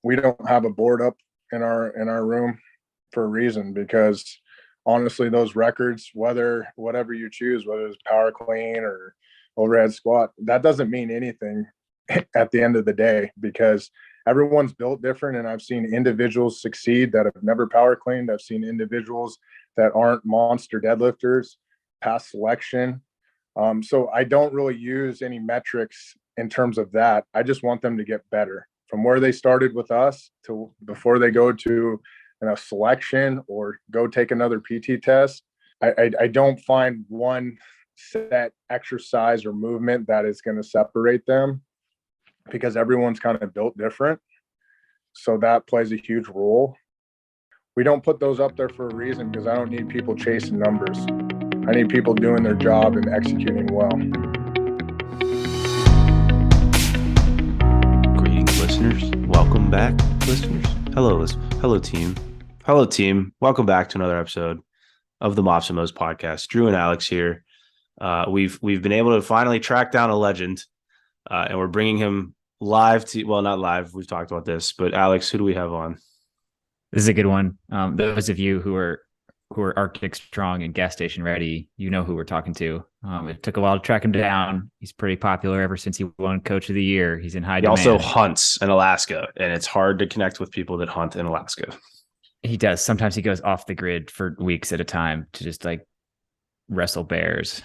we don't have a board up in our room for a reason, because honestly, those records, whatever you choose, whether it's power clean or overhead squat, that doesn't mean anything at the end of the day, because everyone's built different. And I've seen individuals succeed that have never power cleaned. I've seen individuals that aren't monster deadlifters pass selection. So I don't really use any metrics in terms of that. I just want them to get better from where they started with us to before they go to selection or go take another PT test. I don't find one set exercise or movement that is going to separate them, because everyone's kind of built different. So that plays a huge role. We don't put those up there for a reason, because I don't need people chasing numbers. I need people doing their job and executing well. Greetings, listeners. Welcome back, listeners. Hello, team. Hello, team. Welcome back to another episode of the Mops and Mo's podcast. Drew and Alex here. We've been able to finally track down a legend, and we're bringing him live to, well, not live. We've talked about this, but Alex, who do we have on? This is a good one. Those of you who are Arctic strong and gas station ready, you know who we're talking to. It took a while to track him down. He's pretty popular ever since he won Coach of the Year. He's in high demand. He also hunts in Alaska, and it's hard to connect with people that hunt in Alaska. He does. Sometimes he goes off the grid for weeks at a time to just like wrestle bears.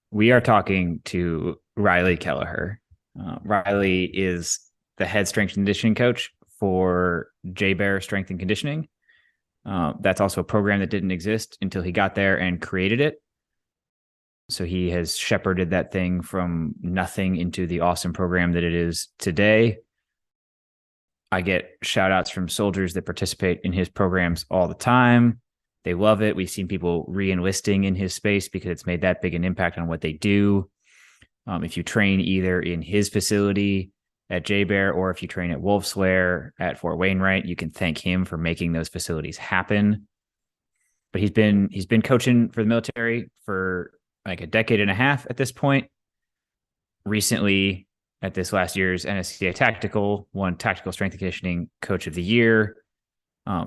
We are talking to Reilly Kelleher. Reilly is the head strength and conditioning coach for JBER Strength and Conditioning. That's also a program that didn't exist until he got there and created it. So he has shepherded that thing from nothing into the awesome program that it is today. I get shout outs from soldiers that participate in his programs all the time. They love it. We've seen people re-enlisting in his space because it's made that big an impact on what they do. If you train either in his facility at JBER or if you train at Wolf's Lair at Fort Wainwright, you can thank him for making those facilities happen. But he's been coaching for the military for like a decade and a half at this point. Recently, at this last year's NSCA Tactical, won Tactical Strength and Conditioning Coach of the Year.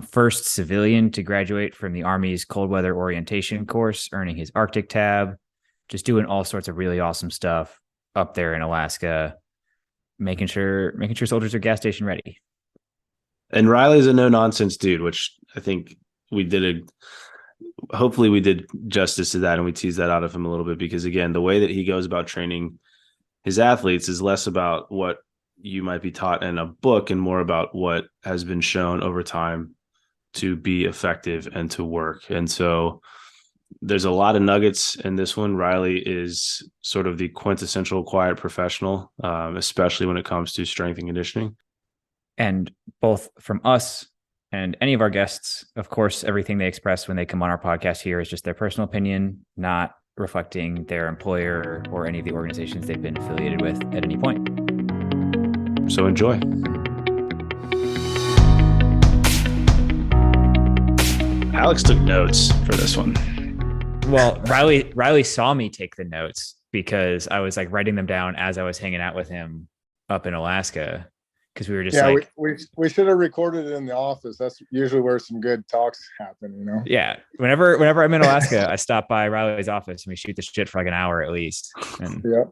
First civilian to graduate from the Army's cold weather orientation course, earning his Arctic tab, just doing all sorts of really awesome stuff up there in Alaska, making sure soldiers are gas station ready. And Reilly's a no nonsense dude, which I think hopefully we did justice to that, and we teased that out of him a little bit, because again, the way that he goes about training his athletes is less about what you might be taught in a book and more about what has been shown over time to be effective and to work. And so there's a lot of nuggets in this one. Reilly is sort of the quintessential quiet professional, especially when it comes to strength and conditioning. And both from us and any of our guests, of course, everything they express when they come on our podcast here is just their personal opinion, not reflecting their employer or any of the organizations they've been affiliated with at any point. So enjoy. Alex took notes for this one. Well, Reilly saw me take the notes because I was like writing them down as I was hanging out with him up in Alaska. Because we were just we should have recorded it in the office. That's usually where some good talks happen, you know? Yeah. Whenever I'm in Alaska, I stop by Reilly's office and we shoot the shit for like an hour at least. And yeah,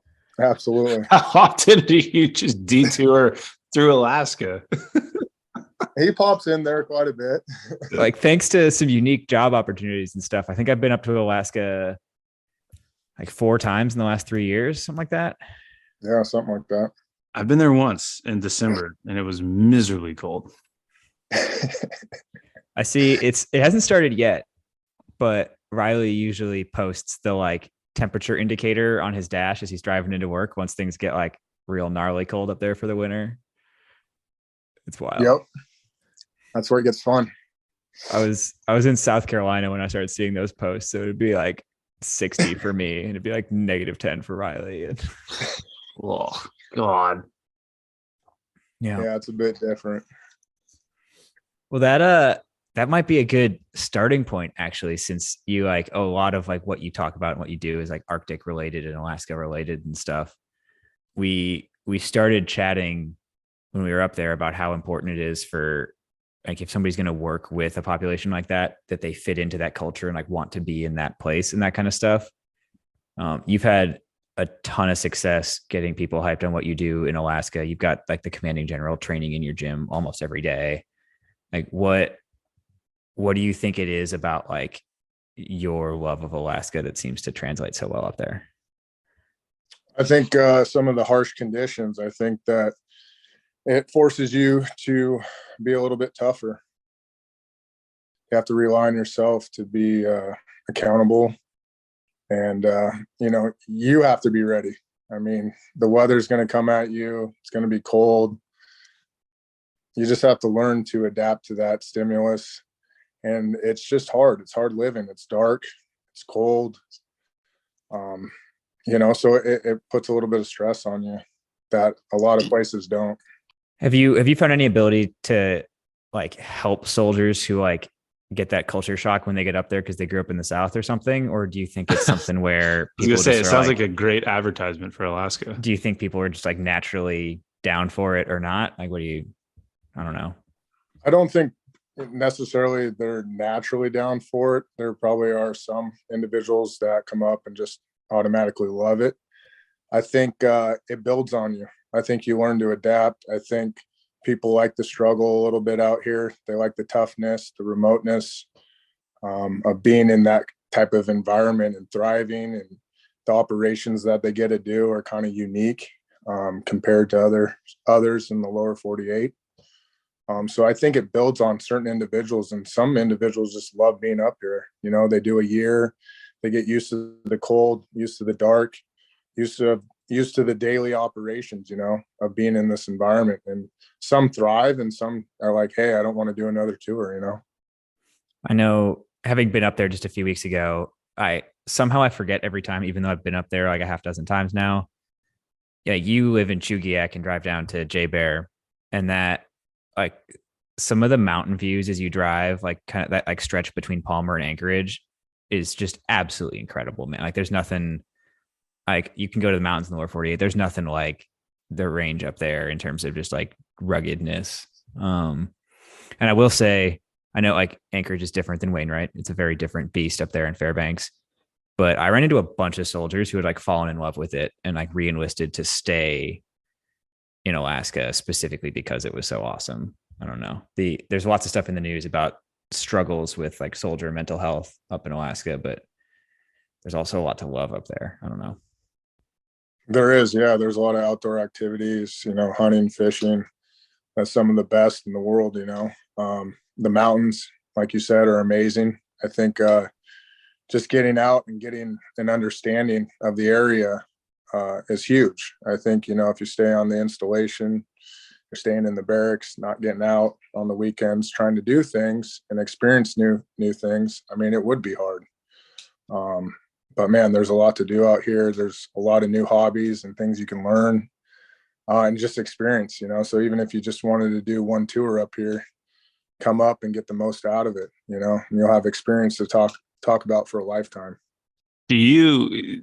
absolutely. How often do you just detour through Alaska? He pops in there quite a bit. Like, thanks to some unique job opportunities and stuff. I think I've been up to Alaska like 4 times in the last 3 years, something like that. Yeah, something like that. I've been there once in December and it was miserably cold. I see it hasn't started yet, but Reilly usually posts the like temperature indicator on his dash as he's driving into work once things get like real gnarly cold up there for the winter. It's wild. Yep. That's where it gets fun. I was in South Carolina when I started seeing those posts. So it'd be like 60 for me and it'd be like -10 for Reilly. And oh God. Yeah, it's a bit different. Well, that might be a good starting point, actually, since you like a lot of like what you talk about and what you do is like Arctic related and Alaska related and stuff. We started chatting when we were up there about how important it is for, like, if somebody's going to work with a population like that, that they fit into that culture and like want to be in that place and that kind of stuff. You've had a ton of success getting people hyped on what you do in Alaska. You've got like the commanding general training in your gym almost every day. Like, what do you think it is about like your love of Alaska that seems to translate so well up there? I think some of the harsh conditions, I think that it forces you to be a little bit tougher. You have to rely on yourself to be accountable. And, you have to be ready. I mean, the weather's going to come at you. It's going to be cold. You just have to learn to adapt to that stimulus. And it's just hard. It's hard living. It's dark. It's cold. So it puts a little bit of stress on you that a lot of places don't. Have you found any ability to like help soldiers who like get that culture shock when they get up there because they grew up in the South or something? Or do you think it's something where I was gonna say it sounds like a great advertisement for Alaska. Do you think people are just like naturally down for it or not? Like, I don't know. I don't think necessarily they're naturally down for it. There probably are some individuals that come up and just automatically love it. I think it builds on you. I think you learn to adapt. I think people like the struggle a little bit out here. They like the toughness, the remoteness of being in that type of environment and thriving. And the operations that they get to do are kind of unique compared to others in the lower 48. So I think it builds on certain individuals, and some individuals just love being up here. They do a year, they get used to the cold, used to the dark, used to the daily operations, of being in this environment. And some thrive and some are like, hey, I don't want to do another tour. I know, having been up there just a few weeks ago, I forget every time, even though I've been up there like a half dozen times now. Yeah, you live in Chugiak and drive down to JBER, and that, like, some of the mountain views as you drive, like kind of that like stretch between Palmer and Anchorage, is just absolutely incredible, man. Like, there's nothing, like, you can go to the mountains in the lower 48. There's nothing like the range up there in terms of just like ruggedness. And I will say, I know like Anchorage is different than Wainwright. It's a very different beast up there in Fairbanks. But I ran into a bunch of soldiers who had like fallen in love with it and like re-enlisted to stay in Alaska specifically because it was so awesome. I don't know. There's lots of stuff in the news about struggles with like soldier mental health up in Alaska, but there's also a lot to love up there. I don't know. There is, yeah. There's a lot of outdoor activities, hunting, fishing. That's some of the best in the world, The mountains, like you said, are amazing. I think just getting out and getting an understanding of the area is huge. I think, if you stay on the installation, you're staying in the barracks, not getting out on the weekends, trying to do things and experience new things. I mean, it would be hard. But man, there's a lot to do out here. There's a lot of new hobbies and things you can learn and just experience, So even if you just wanted to do one tour up here, come up and get the most out of it, and you'll have experience to talk about for a lifetime. Do you,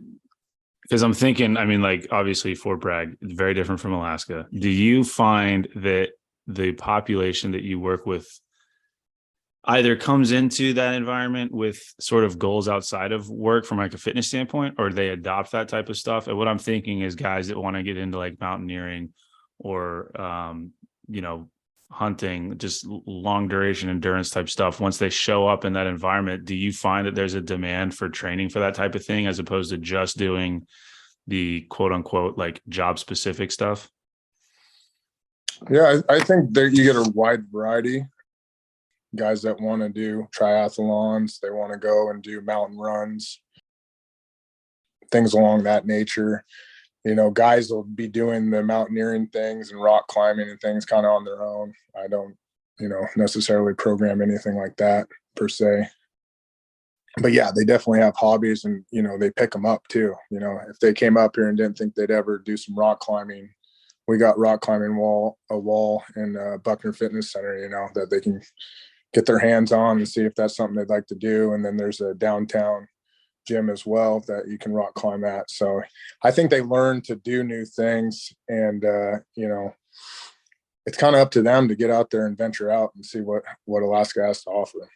because I'm thinking, I mean, like, obviously Fort Bragg, very different from Alaska. Do you find that the population that you work with either comes into that environment with sort of goals outside of work from like a fitness standpoint, or they adopt that type of stuff? And what I'm thinking is guys that want to get into like mountaineering or, hunting, just long duration endurance type stuff. Once they show up in that environment, do you find that there's a demand for training for that type of thing as opposed to just doing the quote unquote like job specific stuff? Yeah, I think that you get a wide variety. Guys that want to do triathlons, they want to go and do mountain runs, things along that nature. Guys will be doing the mountaineering things and rock climbing and things kind of on their own. I don't, necessarily program anything like that per se. But yeah, they definitely have hobbies and, they pick them up too. If they came up here and didn't think they'd ever do some rock climbing, we got rock climbing a wall in Buckner Fitness Center, that they can get their hands on and see if that's something they'd like to do. And then there's a downtown gym as well that you can rock climb at. So I think they learn to do new things, and it's kind of up to them to get out there and venture out and see what Alaska has to offer.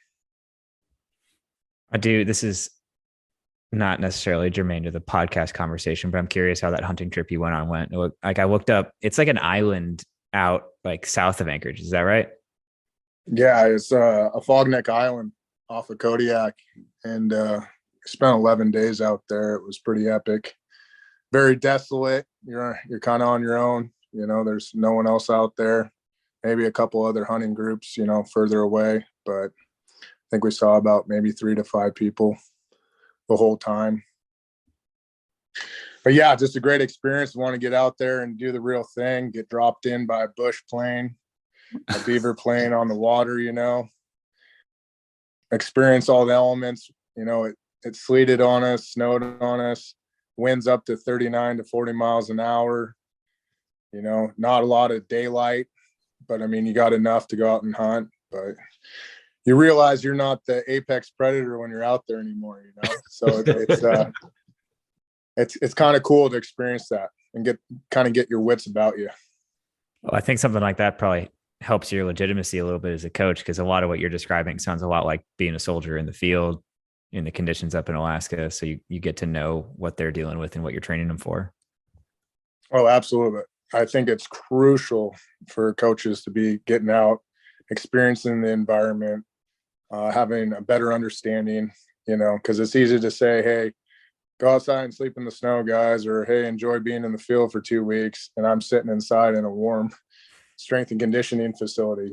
This is not necessarily germane to the podcast conversation, but I'm curious how that hunting trip you went on went. Like I looked up, it's like an island out like south of Anchorage. Is that right? Yeah, it's a fog neck island off of Kodiak, and spent 11 days out there. It was pretty epic, very desolate. You're kind of on your own. There's no one else out there. Maybe a couple other hunting groups, further away, but I think we saw about maybe 3 to 5 people the whole time. But yeah, just a great experience. Want to get out there and do the real thing, get dropped in by a bush plane, a beaver plane on the water, experience all the elements. It sleeted on us, snowed on us, winds up to 39 to 40 miles an hour. Not a lot of daylight, but I mean, you got enough to go out and hunt, but you realize you're not the apex predator when you're out there anymore, So it's kind of cool to experience that and get your wits about you. Well, I think something like that probably helps your legitimacy a little bit as a coach, because a lot of what you're describing sounds a lot like being a soldier in the field in the conditions up in Alaska. So you get to know what they're dealing with and what you're training them for. Oh, absolutely. I think it's crucial for coaches to be getting out, experiencing the environment, having a better understanding, because it's easy to say, hey, go outside and sleep in the snow, guys, or hey, enjoy being in the field for 2 weeks. And I'm sitting inside in a warm strength and conditioning facility,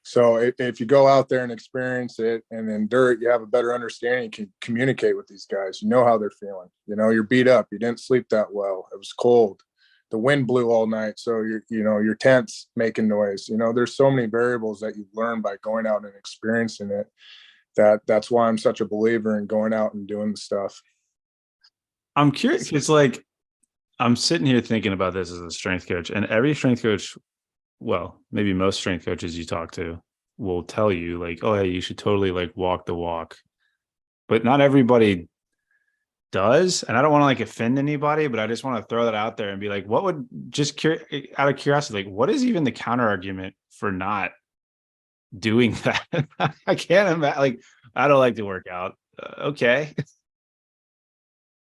So if you go out there and experience it and endure it, you have a better understanding. You can communicate with these guys. You know how they're feeling. You're beat up. You didn't sleep that well. It was cold. The wind blew all night. So your tent's making noise. There's so many variables that you learn by going out and experiencing it. That's why I'm such a believer in going out and doing the stuff. I'm curious. It's like, I'm sitting here thinking about this as a strength coach, and every strength coach, well, maybe most strength coaches you talk to will tell you like, oh, hey, you should totally like walk the walk, but not everybody does. And I don't want to like offend anybody, but I just want to throw that out there and be like, what would out of curiosity, like what is even the counter argument for not doing that? I can't imagine, like, I don't like to work out. Okay.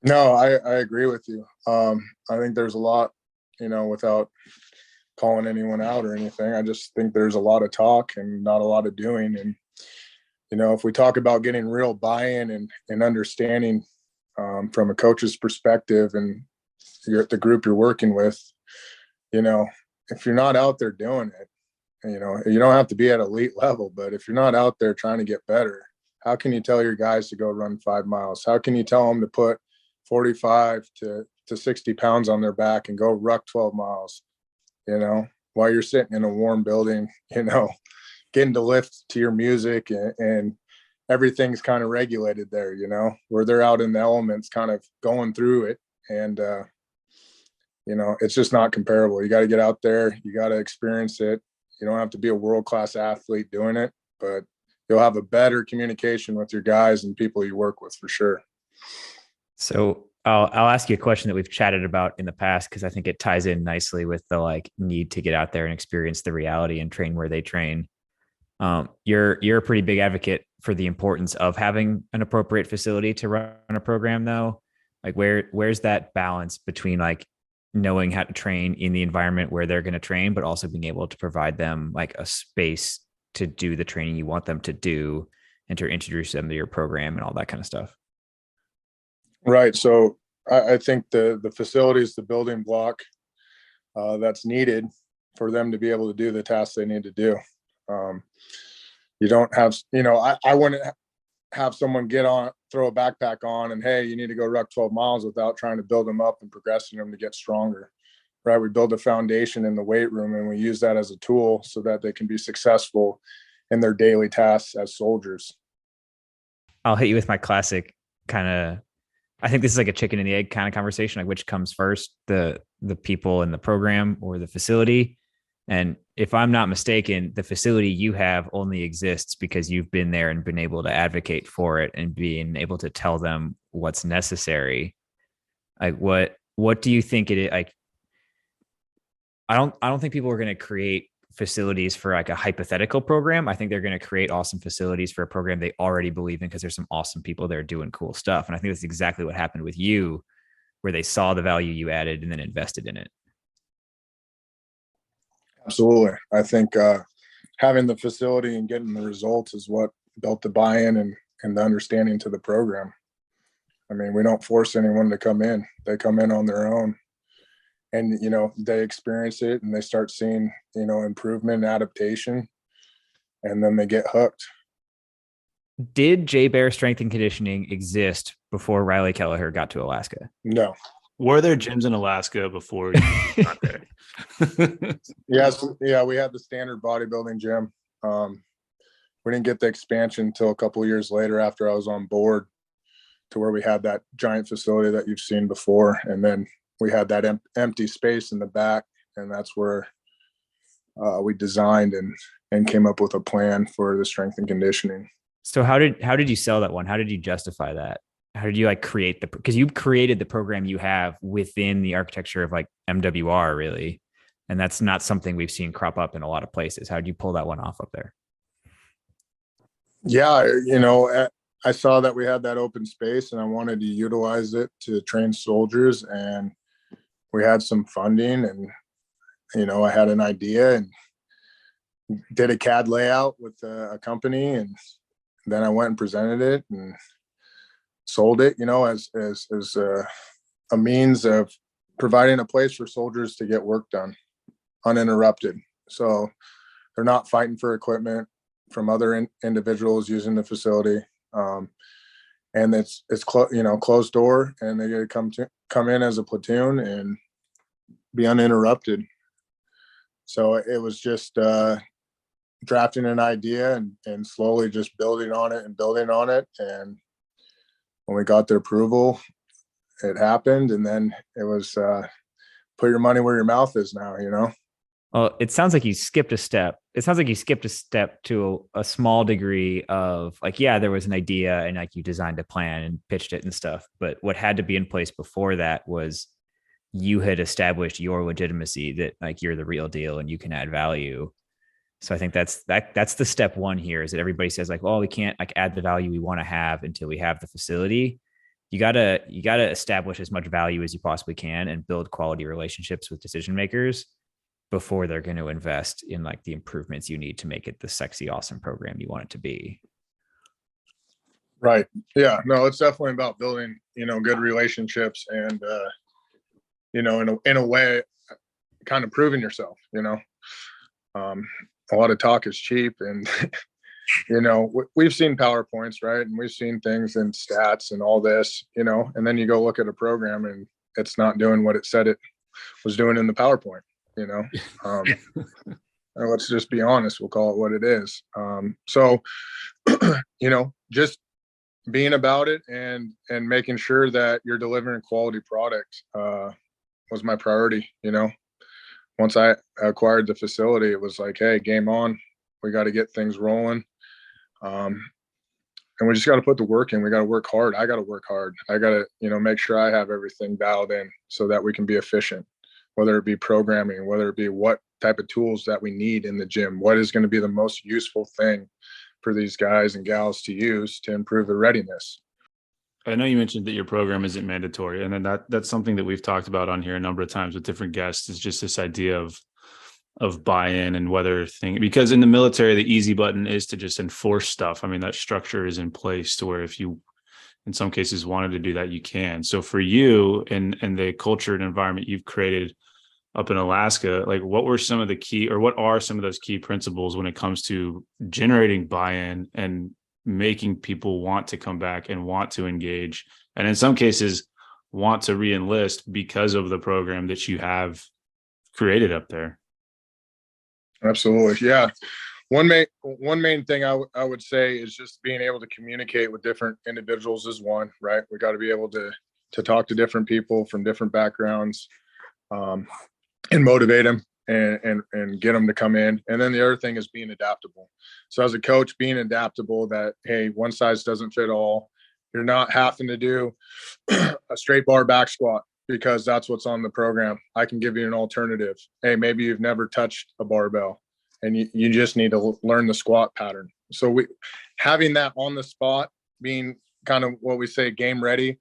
No, I agree with you. I think there's a lot, without calling anyone out or anything. I just think there's a lot of talk and not a lot of doing. And, if we talk about getting real buy-in and understanding from a coach's perspective and the group you're working with, if you're not out there doing it, you don't have to be at elite level, but if you're not out there trying to get better, how can you tell your guys to go run 5 miles? How can you tell them to put 45 to 60 pounds on their back and go ruck 12 miles, while you're sitting in a warm building, getting to lift to your music and everything's kind of regulated there, where they're out in the elements kind of going through it. And, it's just not comparable. You got to get out there. You got to experience it. You don't have to be a world-class athlete doing it, but you'll have a better communication with your guys and people you work with for sure. So I'll ask you a question that we've chatted about in the past, because I think it ties in nicely with the like need to get out there and experience the reality and train where they train. You're a pretty big advocate for the importance of having an appropriate facility to run a program, though. Like where's that balance between like knowing how to train in the environment where they're going to train, but also being able to provide them like a space to do the training you want them to do and to introduce them to your program and all that kind of stuff? Right. So I think the facility is the building block that's needed for them to be able to do the tasks they need to do. You don't have, I wouldn't have someone throw a backpack on and, hey, you need to go ruck 12 miles without trying to build them up and progressing them to get stronger. Right. We build a foundation in the weight room and we use that as a tool so that they can be successful in their daily tasks as soldiers. I'll hit you with my classic kind of, I think this is like a chicken and the egg kind of conversation, like which comes first, the people in the program or the facility. And if I'm not mistaken, the facility you have only exists because you've been there and been able to advocate for it and being able to tell them what's necessary. Like what do you think it is? Like, I don't think people are going to create facilities for like a hypothetical program. I think they're going to create awesome facilities for a program they already believe in because there's some awesome people there doing cool stuff. And I think that's exactly what happened with you, where they saw the value you added and then invested in it. Absolutely. I think having the facility and getting the results is what built the buy-in and the understanding to the program. I mean, we don't force anyone to come in. They come in on their own. And, you know, they experience it and they start seeing, you know, improvement, adaptation, and then they get hooked. Did JBER Strength and Conditioning exist before Reilly Kelleher got to Alaska? No. Were there gyms in Alaska before you got there? Yes. Yeah. We had the standard bodybuilding gym. We didn't get the expansion until a couple of years later after I was on board to where we had that giant facility that you've seen before. And then we had that empty space in the back, and that's where we designed and came up with a plan for the strength and conditioning. So how did you sell that one? How did you justify that? How did you like create because you created the program you have within the architecture of like MWR really. And that's not something we've seen crop up in a lot of places. How did you pull that one off up there? Yeah. You know, I saw that we had that open space and I wanted to utilize it to train soldiers, and we had some funding, and, you know, I had an idea and did a CAD layout with a company, and then I went and presented it and sold it, you know, as a means of providing a place for soldiers to get work done uninterrupted. So they're not fighting for equipment from other individuals using the facility. And it's you know, closed door, and they get to come in as a platoon and be uninterrupted. So it was just drafting an idea and slowly just building on it. And when we got the approval, it happened. And then it was put your money where your mouth is now, you know? Well, it sounds like you skipped a step. It sounds like you skipped a step to a small degree of like, yeah, there was an idea and like you designed a plan and pitched it and stuff. But what had to be in place before that was you had established your legitimacy that like you're the real deal and you can add value. So I think that's the step one here, is that everybody says like, well, we can't like add the value we want to have until we have the facility. You gotta establish as much value as you possibly can and build quality relationships with decision makers before they're going to invest in like the improvements you need to make it the sexy, awesome program you want it to be. Right. Yeah, no, it's definitely about building, you know, good relationships and, you know, in a way, kind of proving yourself, you know. A lot of talk is cheap, and, you know, we've seen PowerPoints, right? And we've seen things and stats and all this, you know, and then you go look at a program and it's not doing what it said it was doing in the PowerPoint, you know. Let's just be honest, we'll call it what it is. So, you know, just being about it and making sure that you're delivering quality product was my priority, you know. Once I acquired the facility, it was like, hey, game on. We got to get things rolling. And we just got to put the work in. We got to work hard. I got to work hard. I got to, you know, make sure I have everything dialed in so that we can be efficient, whether it be programming, whether it be what type of tools that we need in the gym, what is going to be the most useful thing for these guys and gals to use to improve their readiness. I know you mentioned that your program isn't mandatory, and then that's something that we've talked about on here a number of times with different guests, is just this idea of buy-in and whether because in the military, the easy button is to just enforce stuff. I mean, that structure is in place to where if you, in some cases, wanted to do that, you can. So for you and the culture and environment you've created up in Alaska, like what are some of those key principles when it comes to generating buy-in and making people want to come back and want to engage, and in some cases want to re-enlist because of the program that you have created up there? Absolutely. Yeah. One main thing I would say is just being able to communicate with different individuals is one, right? We got to be able to talk to different people from different backgrounds, and motivate them and get them to come in. And then the other thing is being adaptable. So as a coach, being adaptable, that, hey, one size doesn't fit all. You're not having to do a straight bar back squat because that's what's on the program. I can give you an alternative. Hey, maybe you've never touched a barbell and you just need to learn the squat pattern. So having that on the spot, being kind of what we say game ready,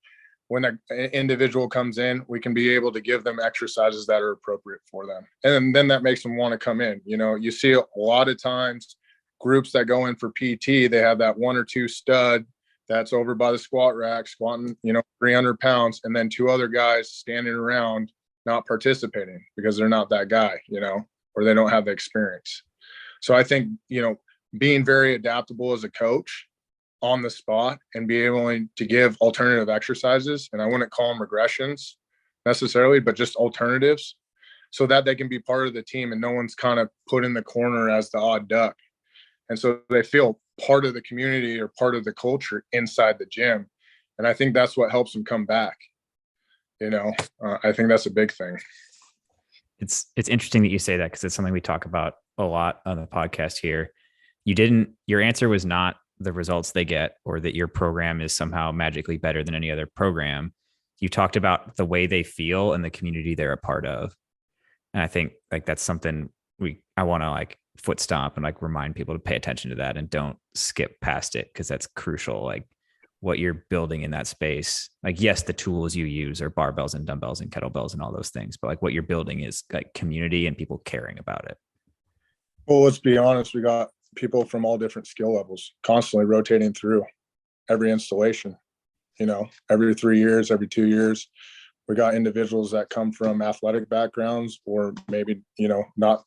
when an individual comes in, we can be able to give them exercises that are appropriate for them. And then that makes them want to come in. You know, you see a lot of times groups that go in for PT, they have that one or two stud that's over by the squat rack squatting, 300 pounds, and then two other guys standing around not participating because they're not that guy, or they don't have the experience. So I think, being very adaptable as a coach on the spot and be able to give alternative exercises, and I wouldn't call them regressions necessarily, but just alternatives, so that they can be part of the team and no one's kind of put in the corner as the odd duck. And so they feel part of the community or part of the culture inside the gym. And I think that's what helps them come back. I think that's a big thing. It's interesting that you say that, because it's something we talk about a lot on the podcast here. Your answer was not the results they get or that your program is somehow magically better than any other program. You talked about the way they feel and the community they're a part of. And I think that's something I want to foot stomp and remind people to pay attention to that and don't skip past it, because that's crucial. What you're building in that space, yes, the tools you use are barbells and dumbbells and kettlebells and all those things, but what you're building is community and people caring about it. Well, let's be honest. We got people from all different skill levels constantly rotating through every installation, every 3 years, every 2 years. We got individuals that come from athletic backgrounds or maybe, not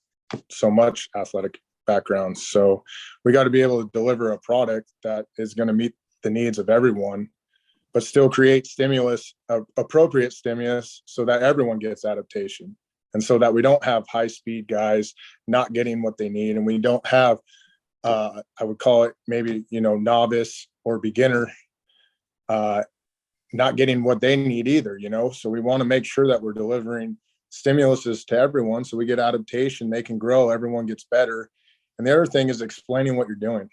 so much athletic backgrounds. So we got to be able to deliver a product that is going to meet the needs of everyone, but still create appropriate stimulus so that everyone gets adaptation. And so that we don't have high speed guys not getting what they need. And we don't have, I would call it maybe, novice or beginner, not getting what they need either, So we want to make sure that we're delivering stimuluses to everyone so we get adaptation, they can grow, everyone gets better. And the other thing is explaining what you're doing,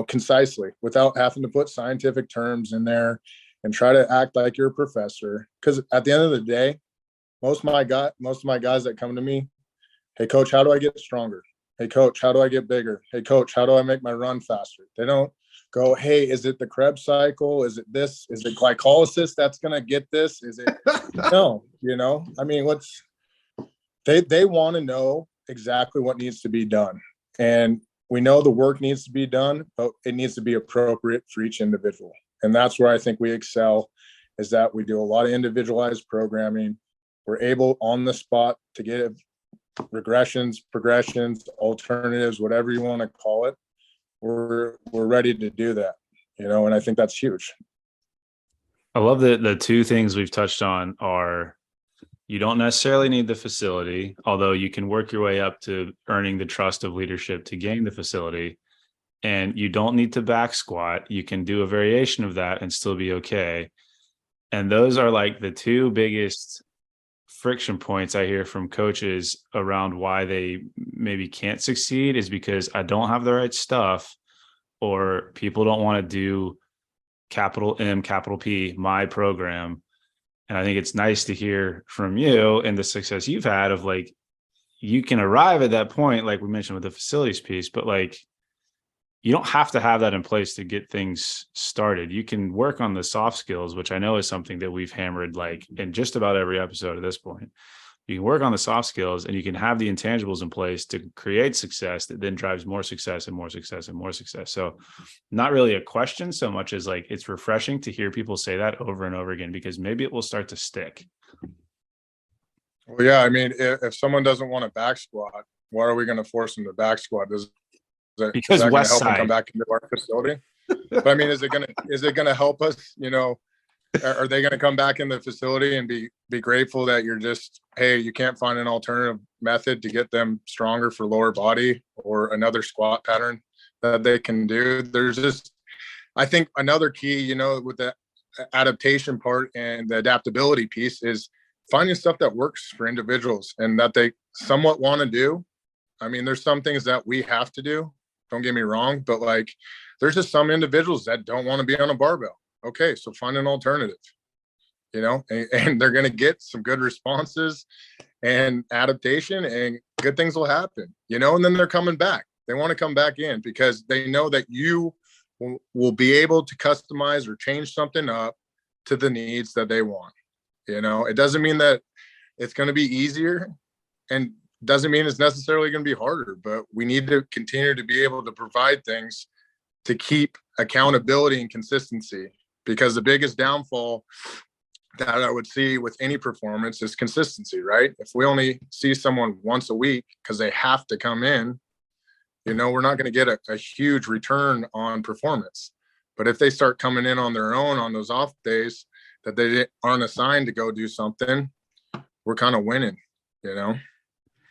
concisely, without having to put scientific terms in there and try to act like you're a professor. Because at the end of the day, most of my guys that come to me, hey coach, how do I get stronger? Hey coach, how do I get bigger? Hey coach, how do I make my run faster? They don't go, hey, is it the Krebs cycle? Is it this? Is it glycolysis that's going to get this? Is it no, I mean, they want to know exactly what needs to be done. And we know the work needs to be done, but it needs to be appropriate for each individual. And that's where I think we excel, is that we do a lot of individualized programming. We're able on the spot to get regressions, progressions, alternatives, whatever you want to call it. We're ready to do that, and I think that's huge. I love that the two things we've touched on are, you don't necessarily need the facility, although you can work your way up to earning the trust of leadership to gain the facility. And you don't need to back squat. You can do a variation of that and still be okay. And those are the two biggest friction points I hear from coaches around why they maybe can't succeed, is because I don't have the right stuff, or people don't want to do capital M, capital P, my program. And I think it's nice to hear from you and the success you've had of you can arrive at that point, like we mentioned with the facilities piece, but you don't have to have that in place to get things started. You can work on the soft skills, which I know is something that we've hammered in just about every episode at this point. You can work on the soft skills and you can have the intangibles in place to create success that then drives more success and more success and more success. So not really a question so much as it's refreshing to hear people say that over and over again, because maybe it will start to stick. Well, yeah, I mean, if someone doesn't want to back squat, why are we going to force them to back squat? Because West help them Side come back into our facility? But I mean, is it gonna help us? Are they gonna come back in the facility and be grateful that you're just, hey, you can't find an alternative method to get them stronger for lower body or another squat pattern that they can do? There's just, I think another key, with the adaptation part and the adaptability piece is finding stuff that works for individuals and that they somewhat want to do. I mean, there's some things that we have to do. Don't get me wrong, but there's just some individuals that don't want to be on a barbell. Okay, so find an alternative. and they're going to get some good responses and adaptation, and good things will happen, and then they're coming back. They want to come back in because they know that you will be able to customize or change something up to the needs that they want. It doesn't mean that it's going to be easier, and doesn't mean it's necessarily going to be harder, but we need to continue to be able to provide things to keep accountability and consistency, because the biggest downfall that I would see with any performance is consistency, right? If we only see someone once a week because they have to come in, we're not going to get a huge return on performance. But if they start coming in on their own on those off days that they aren't assigned to go do something, we're kind of winning,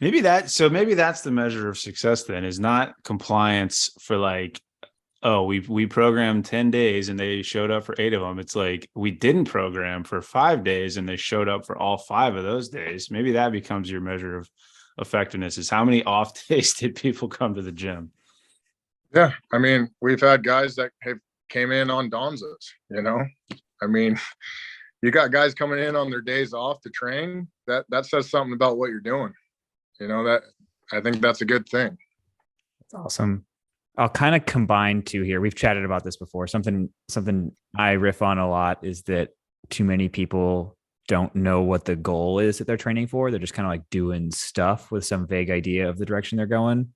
Maybe that's the measure of success then, is not compliance for like, oh, we programmed 10 days and they showed up for 8 of them. It's like, we didn't program for 5 days and they showed up for all 5 of those days. Maybe that becomes your measure of effectiveness, is how many off days did people come to the gym? Yeah. I mean, we've had guys that came in on Donzas, I mean, you got guys coming in on their days off to train. That says something about what you're doing. That I think that's a good thing. That's awesome. I'll kind of combine two here. We've chatted about this before. Something I riff on a lot is that too many people don't know what the goal is that they're training for. They're just kind of like doing stuff with some vague idea of the direction they're going.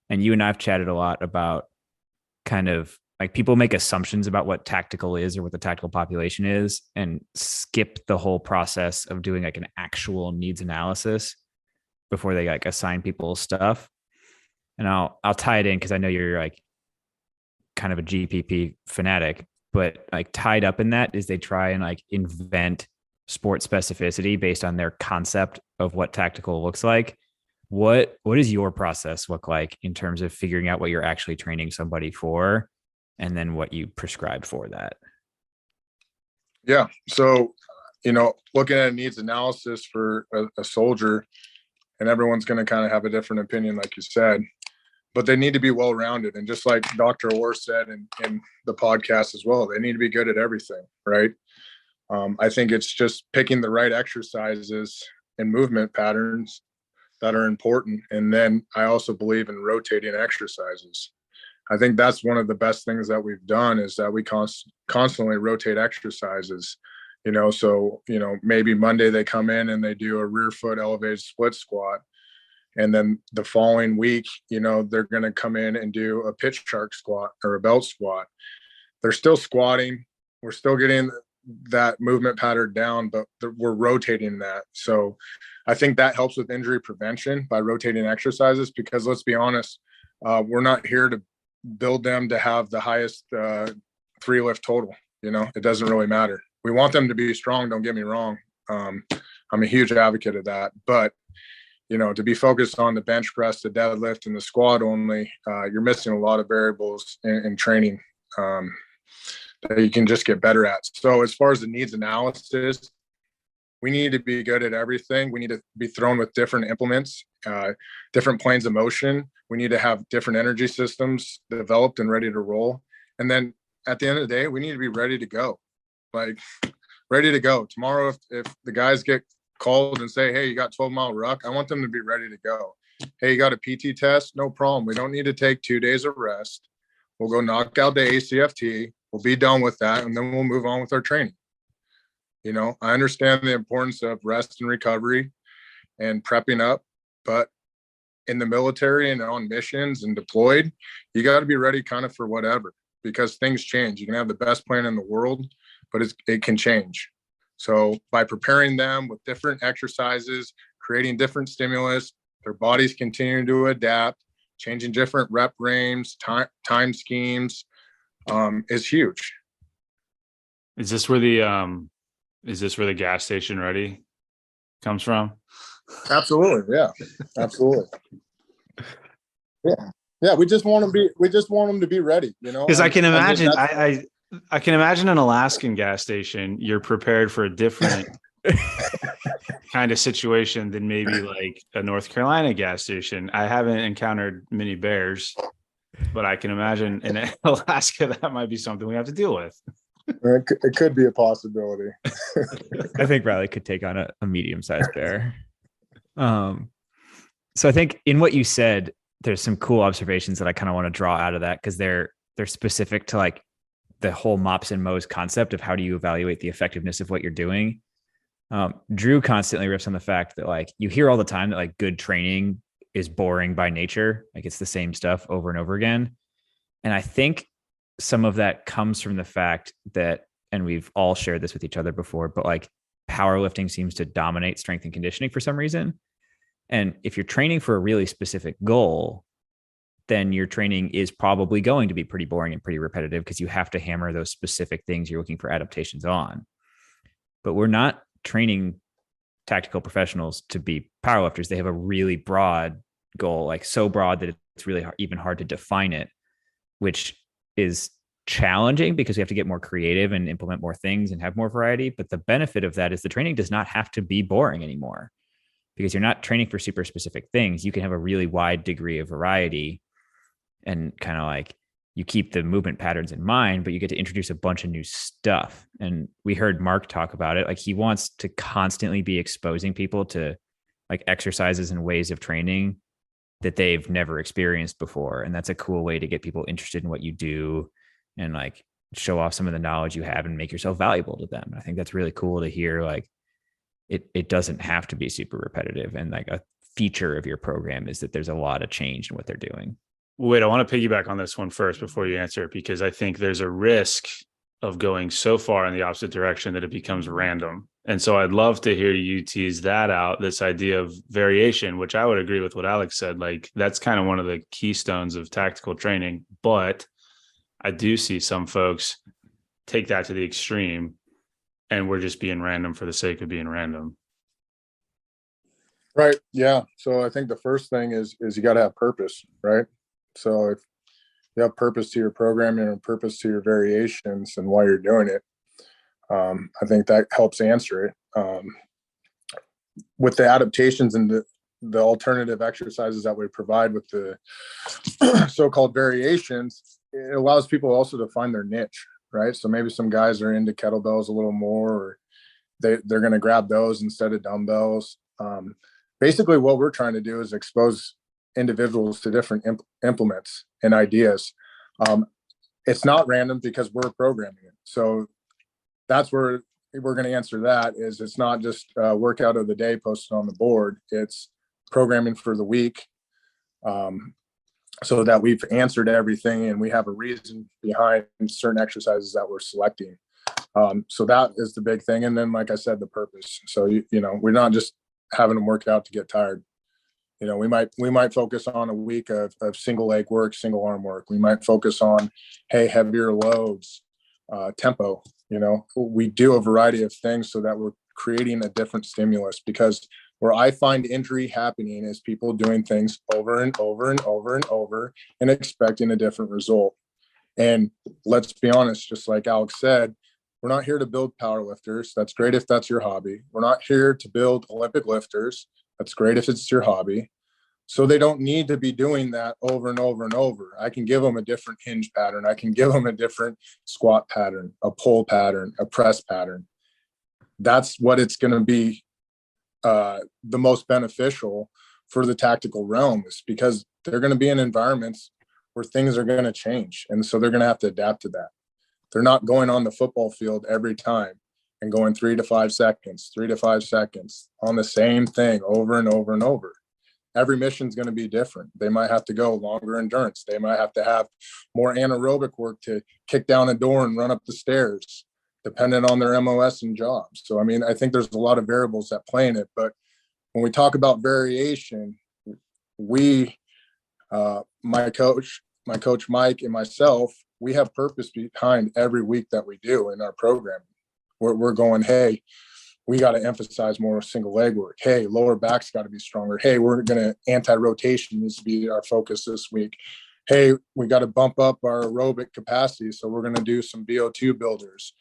And you and I've chatted a lot about kind of like people make assumptions about what tactical is or what the tactical population is and skip the whole process of doing like an actual needs analysis before they like assign people stuff. And I'll tie it in because I know you're like kind of a GPP fanatic, but like tied up in that is they try and like invent sport specificity based on their concept of what tactical looks like. What does your process look like in terms of figuring out what you're actually training somebody for, and then what you prescribe for that? Yeah. So, looking at a needs analysis for a soldier, and everyone's going to kind of have a different opinion, like you said, but they need to be well-rounded. And just like Dr. Orr said in the podcast as well, they need to be good at everything, right? I think it's just picking the right exercises and movement patterns that are important. And then I also believe in rotating exercises. I think that's one of the best things that we've done, is that we constantly rotate exercises. So, maybe Monday they come in and they do a rear foot elevated split squat. And then the following week, they're going to come in and do a pitch shark squat or a belt squat. They're still squatting. We're still getting that movement pattern down, but we're rotating that. So I think that helps with injury prevention by rotating exercises, because let's be honest, we're not here to build them to have the highest 3 lift total. It doesn't really matter. We want them to be strong. Don't get me wrong. I'm a huge advocate of that, but to be focused on the bench press, the deadlift, and the squat only, you're missing a lot of variables in training that you can just get better at. So as far as the needs analysis, we need to be good at everything. We need to be thrown with different implements, different planes of motion. We need to have different energy systems developed and ready to roll. And then at the end of the day, we need to be ready to go. Like ready to go. Tomorrow, if the guys get called and say, hey, you got 12-mile ruck, I want them to be ready to go. Hey, you got a PT test? No problem. We don't need to take 2 days of rest. We'll go knock out the ACFT. We'll be done with that, and then we'll move on with our training. I understand the importance of rest and recovery and prepping up, but in the military and on missions and deployed, you got to be ready kind of for whatever, because things change. You can have the best plan in the world, but it can change. So by preparing them with different exercises, creating different stimulus, their bodies continue to adapt, changing different rep range, time schemes, is huge. Is this where the gas station ready comes from? Absolutely. Yeah, absolutely. Yeah. We just want them to be ready, Because I can imagine, I can imagine an Alaskan gas station, you're prepared for a different kind of situation than maybe like a North Carolina gas station. I haven't encountered many bears, but I can imagine in Alaska that might be something we have to deal with. It could be a possibility. I think Reilly could take on a medium-sized bear. So I think in what you said, there's some cool observations that I kind of want to draw out of that, because they're specific to like the whole mops and mows concept of how do you evaluate the effectiveness of what you're doing. Drew constantly riffs on the fact that like you hear all the time that like good training is boring by nature, like it's the same stuff over and over again. And I think some of that comes from the fact that, and we've all shared this with each other before, but like powerlifting seems to dominate strength and conditioning for some reason. And if you're training for a really specific goal, then your training is probably going to be pretty boring and pretty repetitive because you have to hammer those specific things you're looking for adaptations on. But we're not training tactical professionals to be powerlifters. They have a really broad goal, like so broad that it's really even hard to define it, which is challenging because we have to get more creative and implement more things and have more variety. But the benefit of that is the training does not have to be boring anymore, because you're not training for super specific things. You can have a really wide degree of variety and kind of like you keep the movement patterns in mind, but you get to introduce a bunch of new stuff. And we heard Mark talk about it. Like he wants to constantly be exposing people to like exercises and ways of training that they've never experienced before. And that's a cool way to get people interested in what you do and like show off some of the knowledge you have and make yourself valuable to them. I think that's really cool to hear. Like it doesn't have to be super repetitive. And like a feature of your program is that there's a lot of change in what they're doing. Wait, I want to piggyback on this one first before you answer it, because I think there's a risk of going so far in the opposite direction that it becomes random. And so I'd love to hear you tease that out, this idea of variation, which I would agree with what Alex said. Like that's kind of one of the keystones of tactical training. But I do see some folks take that to the extreme and we're just being random for the sake of being random. Right. Yeah. So I think the first thing is you got to have purpose, right? So if you have purpose to your programming and purpose to your variations and why you're doing it, I think that helps answer it. With the adaptations and the alternative exercises that we provide with the so-called variations, it allows people also to find their niche, right? So maybe some guys are into kettlebells a little more, or they're going to grab those instead of dumbbells. Basically what we're trying to do is expose individuals to different implements and ideas. It's not random because we're programming it. So that's where we're going to answer that is it's not just a workout of the day posted on the board. It's programming for the week. So that we've answered everything and we have a reason behind certain exercises that we're selecting. So that is the big thing. And then, like I said, the purpose. So, you know, we're not just having them work out to get tired. You know, we might focus on a week of single leg work, single arm work. We might focus on, hey, heavier loads, tempo. You know, we do a variety of things so that we're creating a different stimulus, because where I find injury happening is people doing things over and over and over and over and expecting a different result. And let's be honest, just like Alex said, we're not here to build power lifters. That's great if that's your hobby. We're not here to build Olympic lifters. That's great if it's your hobby. So they don't need to be doing that over and over and over. I can give them a different hinge pattern. I can give them a different squat pattern, a pull pattern, a press pattern. That's what it's going to be the most beneficial for the tactical realm, is because they're going to be in environments where things are going to change. And so they're going to have to adapt to that. They're not going on the football field every time and going 3 to 5 seconds on the same thing over and over and over. Every mission is going to be different. They might have to go longer endurance. They might have to have more anaerobic work to kick down a door and run up the stairs, depending on their MOS and jobs. So, I mean, I think there's a lot of variables that play in it. But when we talk about variation, we, my coach Mike and myself, we have purpose behind every week that we do in our programming. We're going, hey, we got to emphasize more single leg work. Hey, lower back's got to be stronger. Hey, we're going to anti-rotation needs to be our focus this week. Hey, we got to bump up our aerobic capacity. So we're going to do some VO2 builders.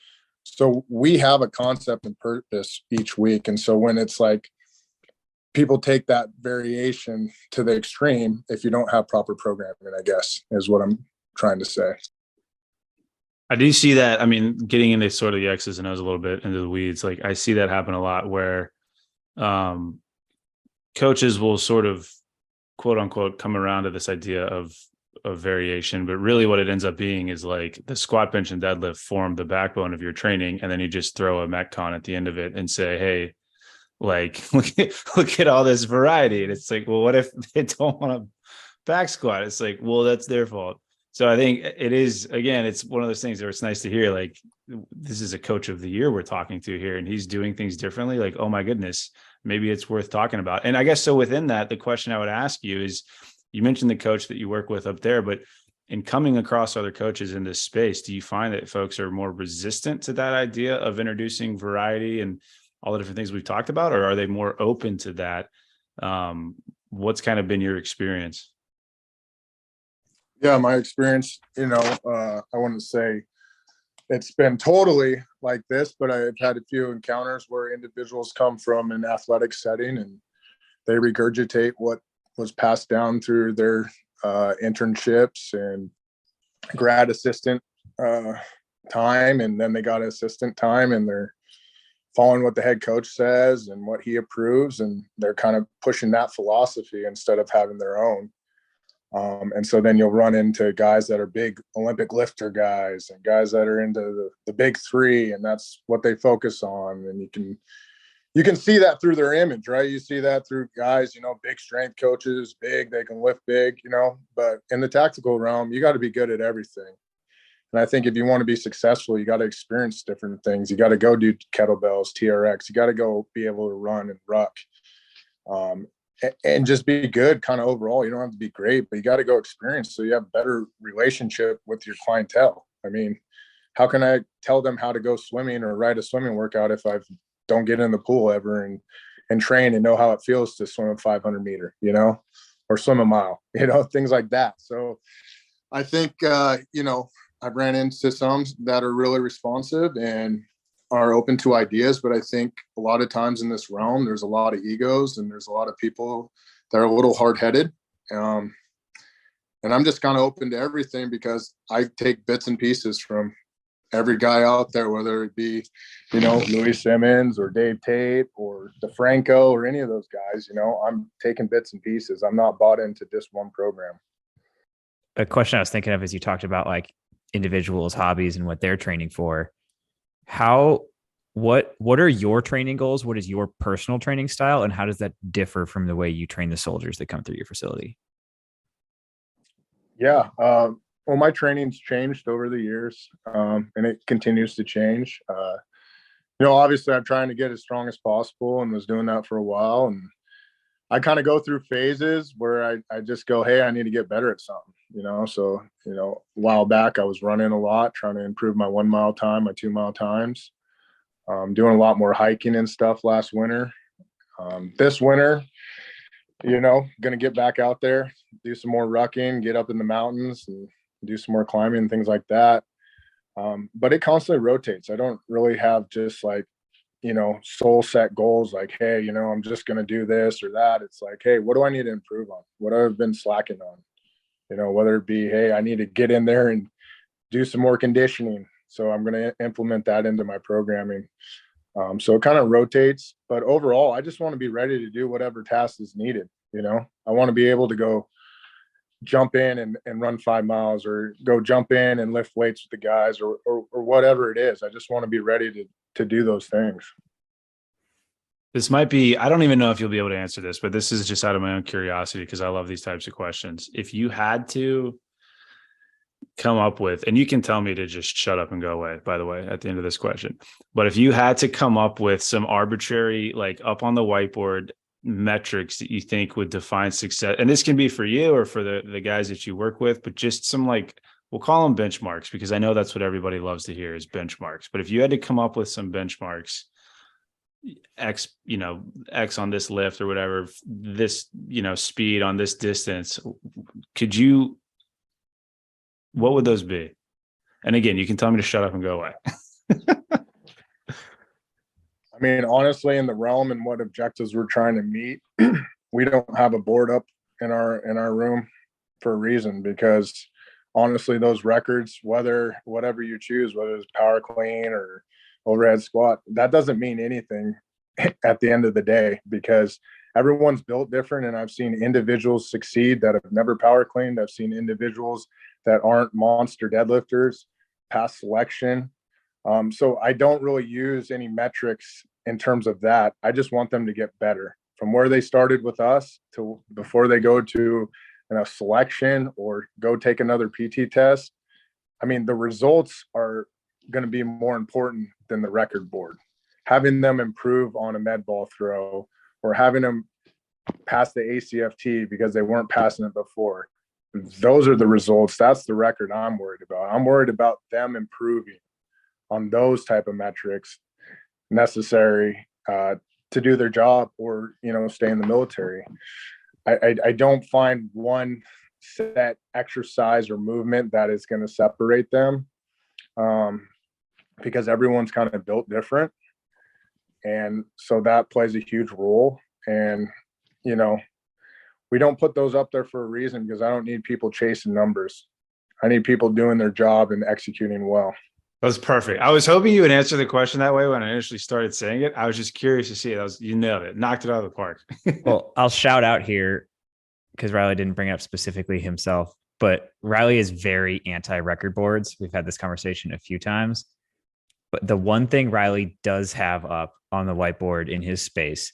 So we have a concept and purpose each week. And so when it's like people take that variation to the extreme, if you don't have proper programming, I guess is what I'm trying to say. I do see that. I mean, getting into sort of the X's and O's a little bit into the weeds, like I see that happen a lot where coaches will sort of quote unquote come around to this idea of variation, but really what it ends up being is like the squat, bench, and deadlift form the backbone of your training, and then you just throw a Metcon at the end of it and say, hey, like look at all this variety. And it's like, well, what if they don't want to back squat? It's like, well, that's their fault. So I think it is, again, it's one of those things where it's nice to hear, like, this is a coach of the year we're talking to here, and he's doing things differently. Like, oh my goodness, maybe it's worth talking about. And I guess so within that, the question I would ask you is, you mentioned the coach that you work with up there, but in coming across other coaches in this space, do you find that folks are more resistant to that idea of introducing variety and all the different things we've talked about, or are they more open to that? What's kind of been your experience? Yeah, my experience, I wouldn't say it's been totally like this, but I've had a few encounters where individuals come from an athletic setting and they regurgitate what was passed down through their internships and grad assistant time, and then they got assistant time, and they're following what the head coach says and what he approves, and they're kind of pushing that philosophy instead of having their own. And so then you'll run into guys that are big Olympic lifter guys and guys that are into the big three, and that's what they focus on. And you can see that through their image, right? You see that through guys, big strength coaches, big, they can lift big, but in the tactical realm, you got to be good at everything. And I think if you want to be successful, you got to experience different things. You got to go do kettlebells, TRX. You got to go be able to run and ruck. And just be good kind of overall. You don't have to be great, but you got to go experience so you have better relationship with your clientele. I mean, how can I tell them how to go swimming or ride a swimming workout if I don't get in the pool ever and train and know how it feels to swim a 500 meter, or swim a mile, things like that. So I think, I've ran into some that are really responsive and are open to ideas, but I think a lot of times in this realm, there's a lot of egos and there's a lot of people that are a little hard-headed. And I'm just kind of open to everything because I take bits and pieces from every guy out there, whether it be, Louis Simmons or Dave Tate or DeFranco or any of those guys, I'm taking bits and pieces. I'm not bought into just one program. A question I was thinking of as you talked about like individuals' hobbies and what they're training for. What are your training goals? What is your personal training style? And how does that differ from the way you train the soldiers that come through your facility? Yeah. Well, my training's changed over the years, and it continues to change. Obviously I'm trying to get as strong as possible and was doing that for a while. And I kind of go through phases where I just go, hey, I need to get better at something, So, a while back I was running a lot, trying to improve my 1 mile time, my 2 mile times. Doing a lot more hiking and stuff last winter. This winter, going to get back out there, do some more rucking, get up in the mountains and do some more climbing and things like that. But it constantly rotates. I don't really have just like, soul set goals like, hey, I'm just going to do this or that. It's like, hey, what do I need to improve on? What I've been slacking on, whether it be, hey, I need to get in there and do some more conditioning. So I'm going to implement that into my programming. So it kind of rotates, but overall, I just want to be ready to do whatever task is needed. I want to be able to go jump in and run 5 miles or go jump in and lift weights with the guys or whatever it is. I just want to be ready to do those things. This might be, I don't even know if you'll be able to answer this, but this is just out of my own curiosity because I love these types of questions. If you had to come up with, and you can tell me to just shut up and go away, by the way, at the end of this question, but if you had to come up with some arbitrary, like up on the whiteboard metrics that you think would define success, and this can be for you or for the guys that you work with, but just some like, we'll call them benchmarks because I know that's what everybody loves to hear is benchmarks. But if you had to come up with some benchmarks, X on this lift or whatever, this, speed on this distance, what would those be? And again, you can tell me to shut up and go away. I mean, honestly, in the realm and what objectives we're trying to meet, we don't have a board up in our room for a reason, because honestly, those records, whatever you choose, whether it's power clean or overhead squat, that doesn't mean anything at the end of the day, because everyone's built different. And I've seen individuals succeed that have never power cleaned. I've seen individuals that aren't monster deadlifters pass selection. So I don't really use any metrics in terms of that. I just want them to get better from where they started with us to before they go to selection or go take another PT test. I mean, the results are going to be more important than the record board. Having them improve on a med ball throw or having them pass the ACFT because they weren't passing it before. Those are the results. That's the record I'm worried about. I'm worried about them improving on those type of metrics necessary to do their job or, stay in the military. I don't find one set exercise or movement that is going to separate them because everyone's kind of built different. And so that plays a huge role. And, we don't put those up there for a reason, because I don't need people chasing numbers. I need people doing their job and executing well. That was perfect. I was hoping you would answer the question that way when I initially started saying it. I was just curious to see it. You nailed it. Knocked it out of the park. Well, I'll shout out here because Reilly didn't bring it up specifically himself, but Reilly is very anti-record boards. We've had this conversation a few times. But the one thing Reilly does have up on the whiteboard in his space,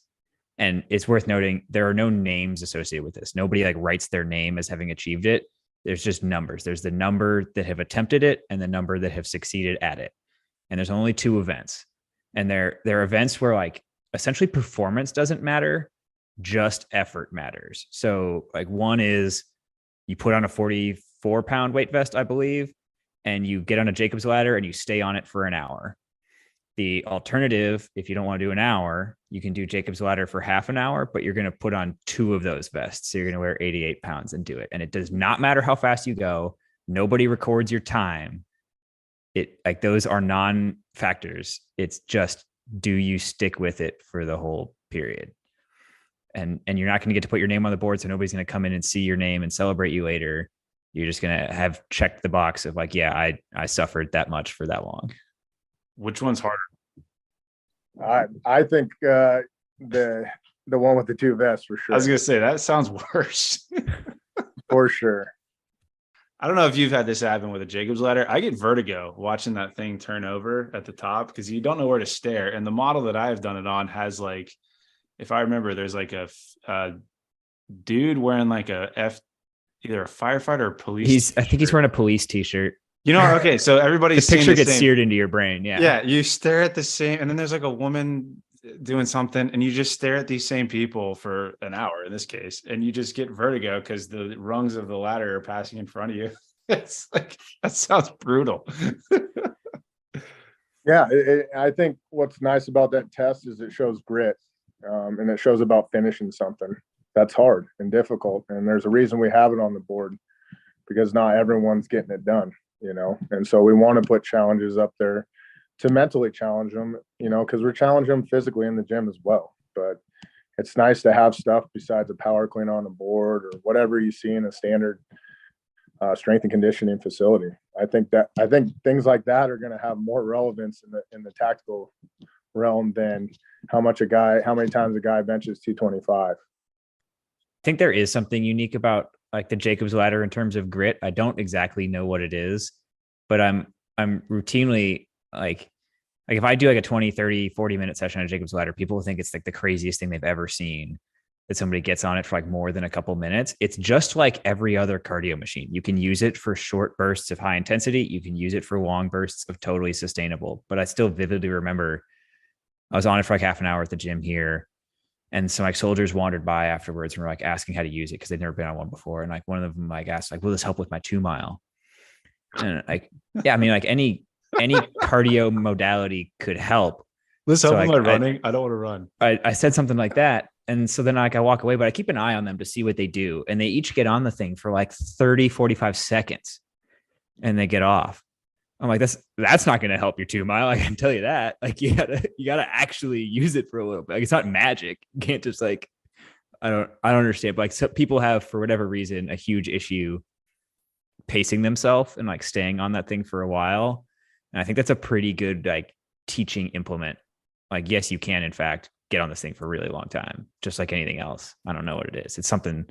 and it's worth noting, there are no names associated with this. Nobody writes their name as having achieved it. There's just numbers. There's the number that have attempted it and the number that have succeeded at it. And there's only 2 events. And they're events where essentially performance doesn't matter, just effort matters. So one is you put on a 44-pound weight vest, I believe, and you get on a Jacob's ladder and you stay on it for an hour. The alternative, if you don't want to do an hour, you can do Jacob's ladder for half an hour, but you're going to put on 2 of those vests. So you're going to wear 88 pounds and do it. And it does not matter how fast you go. Nobody records your time. Those are non-factors. It's just, do you stick with it for the whole period? And you're not going to get to put your name on the board. So nobody's going to come in and see your name and celebrate you later. You're just going to have checked the box of I suffered that much for that long. Which one's harder? I think the one with the 2 vests for sure. I was gonna say that sounds worse. For sure. I don't know if you've had this happen with a Jacob's ladder. I get vertigo watching that thing turn over at the top because you don't know where to stare. And the model that I have done it on has if I remember, there's a dude wearing either a firefighter or police. I think he's wearing a police t-shirt. Okay, so everybody's the picture gets seared into your brain. Yeah, you stare at the same, and then there's a woman doing something, and you just stare at these same people for an hour in this case, and you just get vertigo because the rungs of the ladder are passing in front of you. It's that sounds brutal. Yeah, I think what's nice about that test is it shows grit, and it shows about finishing something that's hard and difficult, and there's a reason we have it on the board, because not everyone's getting it done. And so we want to put challenges up there to mentally challenge them, because we're challenging them physically in the gym as well. But it's nice to have stuff besides a power clean on the board or whatever you see in a standard strength and conditioning facility. I think things like that are going to have more relevance in the tactical realm than how many times a guy benches 225. I think there is something unique about the Jacob's ladder in terms of grit. I don't exactly know what it is, but I'm routinely if I do a 20, 30, 40 minute session on a Jacob's ladder, people will think it's the craziest thing they've ever seen, that somebody gets on it for more than a couple minutes. It's just like every other cardio machine. You can use it for short bursts of high intensity. You can use it for long bursts of totally sustainable. But I still vividly remember I was on it for half an hour at the gym here. And some soldiers wandered by afterwards and were asking how to use it because they'd never been on one before. And one of them asked, will this help with my 2 mile? And any cardio modality could help. This help with my running. I don't want to run. I said something like that. And so then I walk away, but I keep an eye on them to see what they do. And they each get on the thing for 30, 45 seconds and they get off. I'm that's not going to help your 2 mile. I can tell you that. You gotta actually use it for a little bit. It's not magic. You can't just I don't understand. But some people have, for whatever reason, a huge issue pacing themselves and like staying on that thing for a while. And I think that's a pretty good like teaching implement. Like, yes, you can in fact get on this thing for a really long time, just like anything else. I don't know what it is. It's something,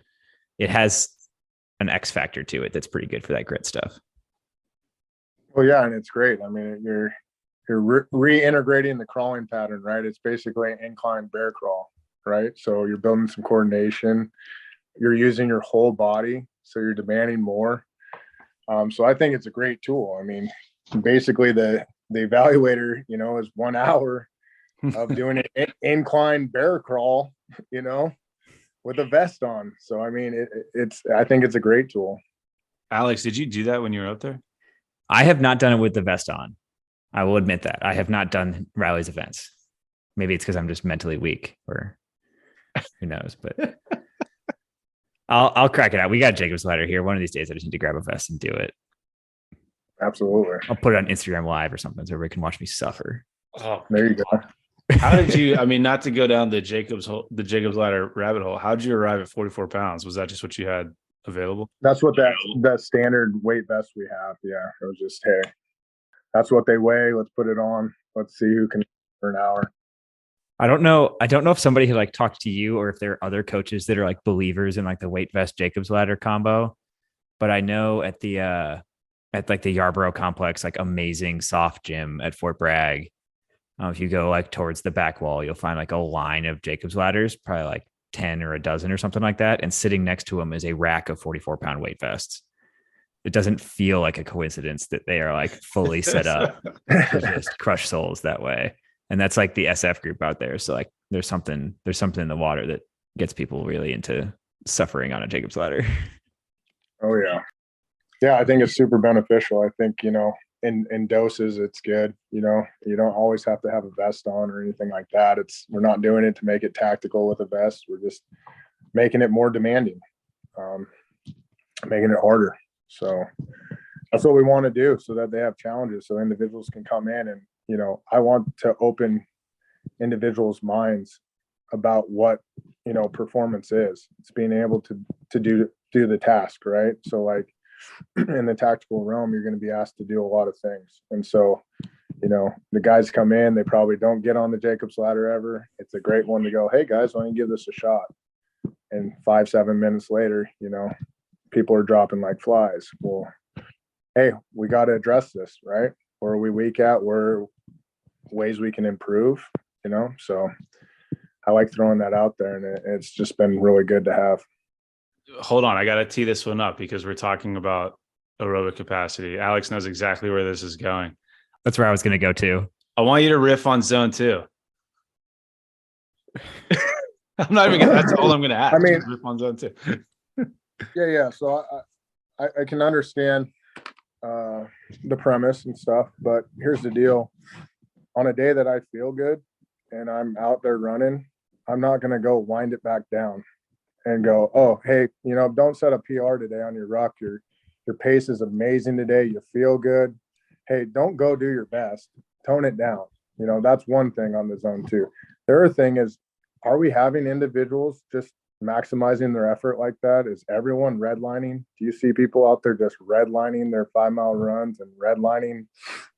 it has an X factor to it that's pretty good for that grit stuff. Well, yeah, and it's great. I mean, you're reintegrating the crawling pattern, right? It's basically an incline bear crawl, right? So you're building some coordination. You're using your whole body, so you're demanding more. So I think it's a great tool. I mean, basically the evaluator, you know, is 1 hour of doing an incline bear crawl, you know, with a vest on. So I mean, I think it's a great tool. Alex, did you do that when you were out there? I have not done it with the vest on. I will admit that. I have not done Reilly's events. Maybe it's because I'm just mentally weak, or who knows, but I'll crack it out. We got Jacob's ladder here. One of these days I just need to grab a vest and do it. Absolutely. I'll put it on Instagram Live or something so everybody can watch me suffer. Oh, there you go. How did you, I mean, not to go down the Jacob's ladder rabbit hole, how did you arrive at 44 pounds? Was that just what you had available? That's what that standard weight vest we have. Yeah. It was just, hey, that's what they weigh. Let's put it on. Let's see who can for an hour. I don't know if somebody had like talked to you or if there are other coaches that are like believers in like the weight vest Jacob's ladder combo. But I know at like the Yarborough complex, like amazing soft gym at Fort Bragg, if you go like towards the back wall, you'll find like a line of Jacob's ladders, probably like 10 or a dozen or something like that. And sitting next to them is a rack of 44-pound weight vests. It doesn't feel like a coincidence that they are like fully set up to just crush souls that way. And that's like the SF group out there. So like there's something in the water that gets people really into suffering on a Jacob's ladder. Oh yeah. Yeah, I think it's super beneficial. I think, you know, in doses, it's good. You know, you don't always have to have a vest on or anything like that. We're not doing it to make it tactical with a vest. We're just making it more demanding, making it harder. So that's what we want to do, so that they have challenges, so individuals can come in and, you know, I want to open individuals' minds about what, you know, performance is. It's being able to do the task, right? So like in the tactical realm, you're going to be asked to do a lot of things. And so, you know, the guys come in, they probably don't get on the Jacob's ladder ever. It's a great one to go, hey guys, why don't you give this a shot? And 5-7 minutes later, you know, people are dropping like flies. Well, hey, we got to address this, right? Where are we weak at? Where are ways we can improve, you know? So I like throwing that out there, and it's just been really good to have. Hold on, I got to tee this one up because we're talking about aerobic capacity. Alex knows exactly where this is going. That's where I was going to go to. I want you to riff on zone 2. I'm not even gonna, that's all I'm going to ask. I mean, riff on zone 2. Yeah. So I can understand the premise and stuff, but here's the deal. On a day that I feel good and I'm out there running, I'm not going to go wind it back down and go, oh, hey, you know, don't set a PR today on your ruck. Your pace is amazing today. You feel good. Hey, don't go do your best. Tone it down. You know, that's one thing on the zone 2. The other thing is, are we having individuals just maximizing their effort like that? Is everyone redlining? Do you see people out there just redlining their 5-mile runs and redlining,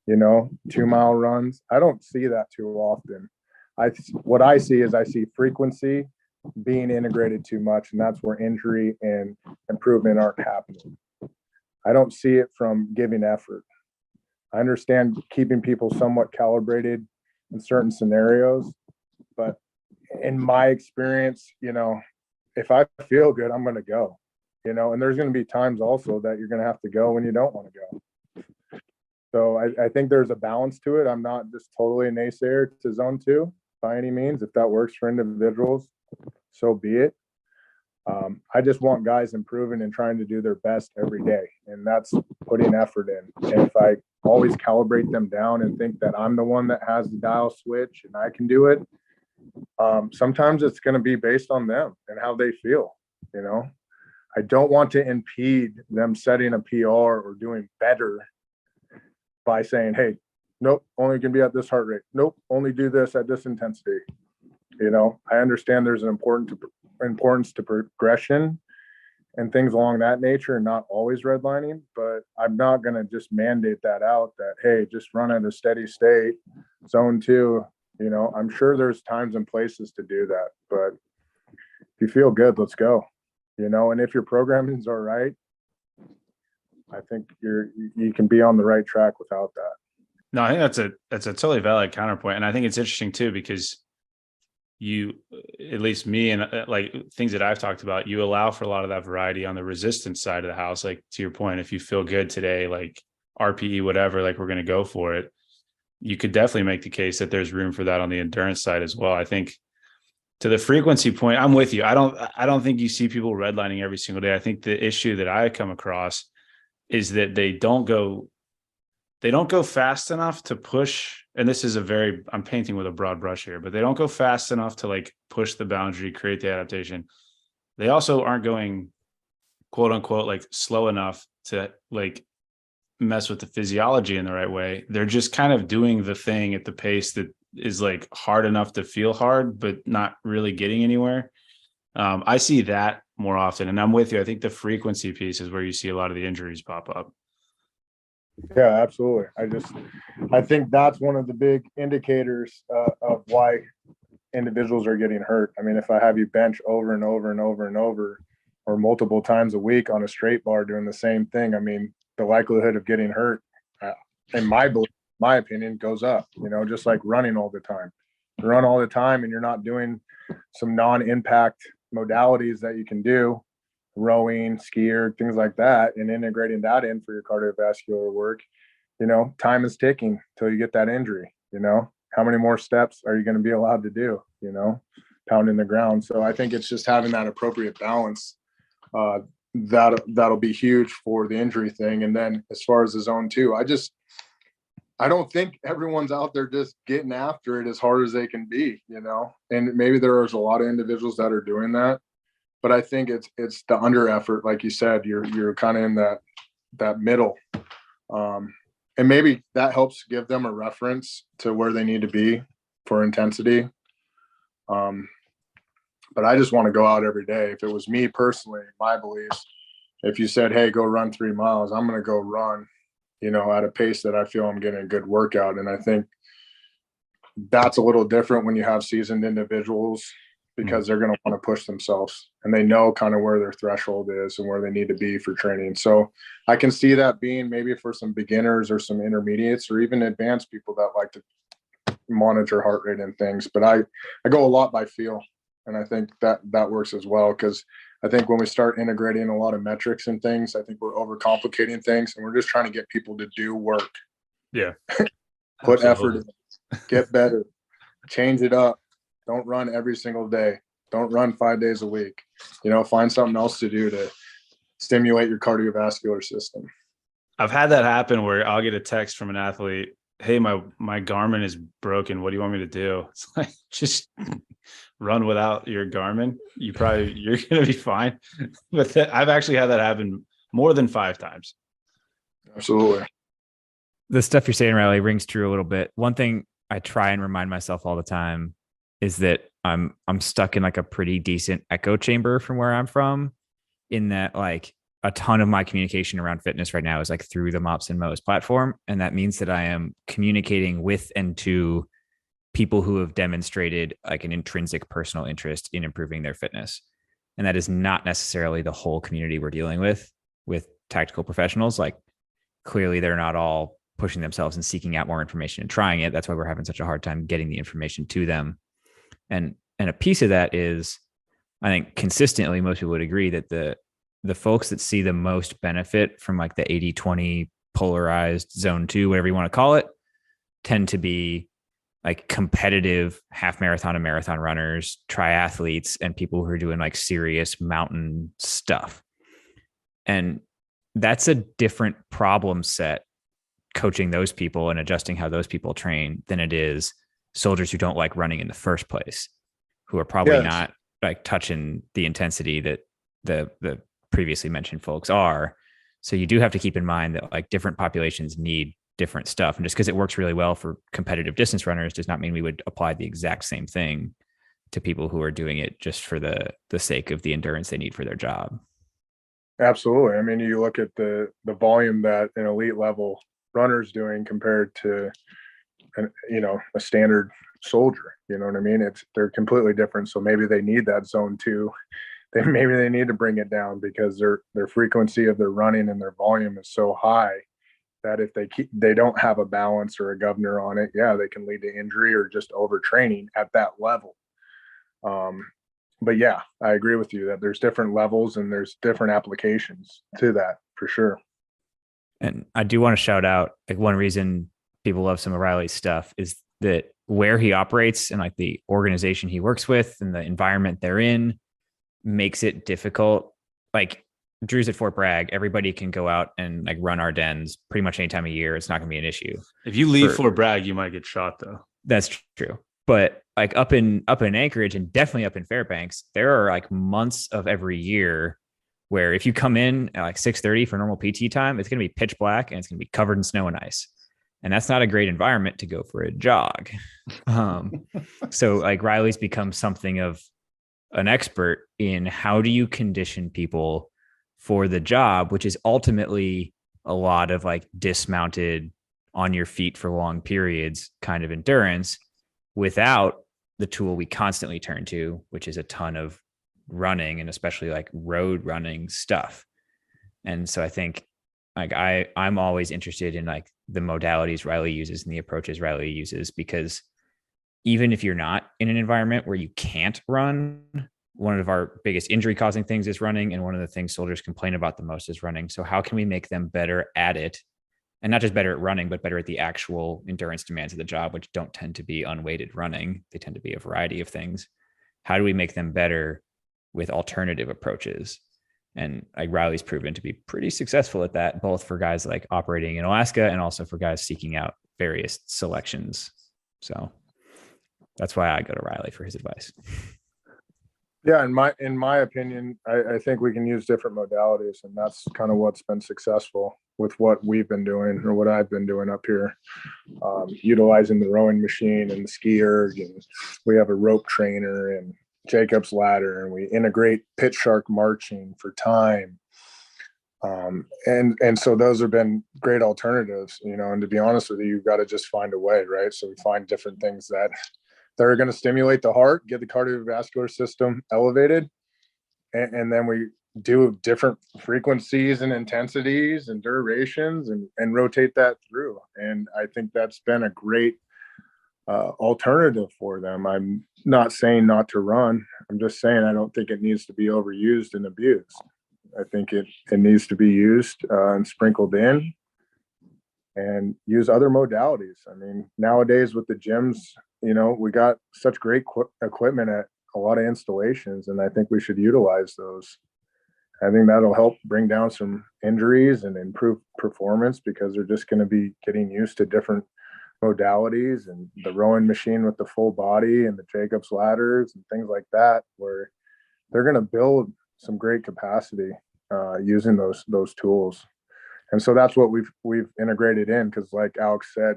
you know, 2-mile runs? I don't see that too often. What I see is frequency being integrated too much, and that's where injury and improvement aren't happening. I don't see it from giving effort. I understand keeping people somewhat calibrated in certain scenarios, but in my experience, you know, if I feel good, I'm going to go, you know, and there's going to be times also that you're going to have to go when you don't want to go. So I think there's a balance to it. I'm not just totally a naysayer to zone 2 by any means. If that works for individuals, so be it. I just want guys improving and trying to do their best every day. And that's putting effort in. And if I always calibrate them down and think that I'm the one that has the dial switch and I can do it, sometimes it's going to be based on them and how they feel. You know, I don't want to impede them setting a PR or doing better by saying, hey, nope, only can be at this heart rate. Nope, only do this at this intensity. You know, I understand there's an importance to progression and things along that nature, and not always redlining. But I'm not going to just mandate that out that, hey, just run at a steady state, zone 2. You know, I'm sure there's times and places to do that, but if you feel good, let's go. You know, and if your programming's all right, I think you can be on the right track without that. No, I think that's a totally valid counterpoint. And I think it's interesting too, because you, at least me, and like things that I've talked about, you allow for a lot of that variety on the resistance side of the house. Like, to your point, if you feel good today, like RPE, whatever, like we're going to go for it. You could definitely make the case that there's room for that on the endurance side as well. I think to the frequency point, I'm with you. I don't think you see people redlining every single day. I think the issue that I come across is that they don't go fast enough to push. And this is I'm painting with a broad brush here, but they don't go fast enough to like push the boundary, create the adaptation. They also aren't going, quote unquote, like slow enough to like mess with the physiology in the right way. They're just kind of doing the thing at the pace that is like hard enough to feel hard, but not really getting anywhere. I see that more often, and I'm with you. I think the frequency piece is where you see a lot of the injuries pop up. Yeah, absolutely. I think that's one of the big indicators of why individuals are getting hurt. I mean, if I have you bench over and over and over and over, or multiple times a week on a straight bar doing the same thing, I mean, the likelihood of getting hurt, in my opinion, goes up. You know, just like running all the time. You run all the time and you're not doing some non-impact modalities that you can do, rowing, skier, things like that, and integrating that in for your cardiovascular work, you know, time is ticking till you get that injury. You know, how many more steps are you going to be allowed to do, you know, pounding the ground? So I think it's just having that appropriate balance. That'll be huge for the injury thing. And then as far as the zone 2, I don't think everyone's out there just getting after it as hard as they can be, you know, and maybe there's a lot of individuals that are doing that, but I think it's the under effort. Like you said, you're kind of in that middle. And maybe that helps give them a reference to where they need to be for intensity. But I just want to go out every day. If it was me personally, my beliefs, if you said, hey, go run 3 miles, I'm going to go run, you know, at a pace that I feel I'm getting a good workout. And I think that's a little different when you have seasoned individuals, because they're going to want to push themselves and they know kind of where their threshold is and where they need to be for training. So I can see that being maybe for some beginners or some intermediates or even advanced people that like to monitor heart rate and things. But I go a lot by feel. And I think that works as well, because I think when we start integrating a lot of metrics and things, I think we're overcomplicating things and we're just trying to get people to do work. Yeah. Put effort in, get better, change it up. Don't run every single day. Don't run 5 days a week. You know, find something else to do to stimulate your cardiovascular system. I've had that happen where I'll get a text from an athlete, hey, my Garmin is broken. What do you want me to do? It's like, just run without your Garmin. You're going to be fine. But I've actually had that happen more than 5 times. Absolutely. The stuff you're saying, Reilly, rings true a little bit. One thing I try and remind myself all the time is that I'm stuck in like a pretty decent echo chamber from where I'm from, in that like a ton of my communication around fitness right now is like through the Mops and Mo's platform. And that means that I am communicating with and to people who have demonstrated like an intrinsic personal interest in improving their fitness. And that is not necessarily the whole community we're dealing with tactical professionals. Like clearly they're not all pushing themselves and seeking out more information and trying it. That's why we're having such a hard time getting the information to them. And a piece of that is, I think consistently, most people would agree that the folks that see the most benefit from like the 80-20 polarized zone 2, whatever you want to call it, tend to be like competitive half marathon and marathon runners, triathletes, and people who are doing like serious mountain stuff. And that's a different problem set, coaching those people and adjusting how those people train, than it is soldiers who don't like running in the first place, who are probably not like touching the intensity that the previously mentioned folks are. So you do have to keep in mind that like different populations need different stuff. And just because it works really well for competitive distance runners does not mean we would apply the exact same thing to people who are doing it just for the sake of the endurance they need for their job. Absolutely. I mean, you look at the volume that an elite level runner's doing compared to a standard soldier. You know what I mean? They're completely different. So maybe they need that zone two. Maybe they need to bring it down because their frequency of their running and their volume is so high that if they don't have a balance or a governor on it, yeah, they can lead to injury or just overtraining at that level. But yeah, I agree with you that there's different levels and there's different applications to that for sure. And I do want to shout out, like, one reason people love some of Reilly's stuff is that where he operates and like the organization he works with and the environment they're in makes it difficult. Like, Drew's at Fort Bragg, everybody can go out and like run Ardennes pretty much any time of year. It's not going to be an issue. If you leave Fort Bragg, you might get shot though. That's true. But like up in Anchorage and definitely up in Fairbanks, there are like months of every year where if you come in at like 6:30 for normal PT time, it's going to be pitch black and it's going to be covered in snow and ice. And that's not a great environment to go for a jog. So like Reilly's become something of an expert in how do you condition people for the job, which is ultimately a lot of like dismounted on your feet for long periods kind of endurance without the tool we constantly turn to, which is a ton of running and especially like road running stuff. And so I think like I'm always interested in like the modalities Reilly uses and the approaches Reilly uses, because even if you're not in an environment where you can't run, one of our biggest injury causing things is running. And one of the things soldiers complain about the most is running. So how can we make them better at it? And not just better at running, but better at the actual endurance demands of the job, which don't tend to be unweighted running. They tend to be a variety of things. How do we make them better with alternative approaches? And like Reilly's proven to be pretty successful at that, both for guys like operating in Alaska and also for guys seeking out various selections. So that's why I go to Reilly for his advice. Yeah, in my opinion, I think we can use different modalities, and that's kind of what's been successful with what we've been doing or what I've been doing up here, utilizing the rowing machine and the ski erg, and we have a rope trainer and Jacob's ladder, and we integrate pitch shark marching for time. And so those have been great alternatives, and to be honest with you, you've got to just find a way, right? So we find different things that are going to stimulate the heart, get the cardiovascular system elevated. And then we do different frequencies and intensities and durations and rotate that through. And I think that's been a great alternative for them. I'm not saying not to run. I'm just saying I don't think it needs to be overused and abused. I think it needs to be used and sprinkled in and use other modalities. I mean, nowadays with the gyms, we got such great equipment at a lot of installations, and I think we should utilize those. I think that'll help bring down some injuries and improve performance because they're just going to be getting used to different modalities, and the rowing machine with the full body and the Jacob's ladders and things like that, where they're going to build some great capacity using those tools. And so that's what we've integrated in, because like Alex said,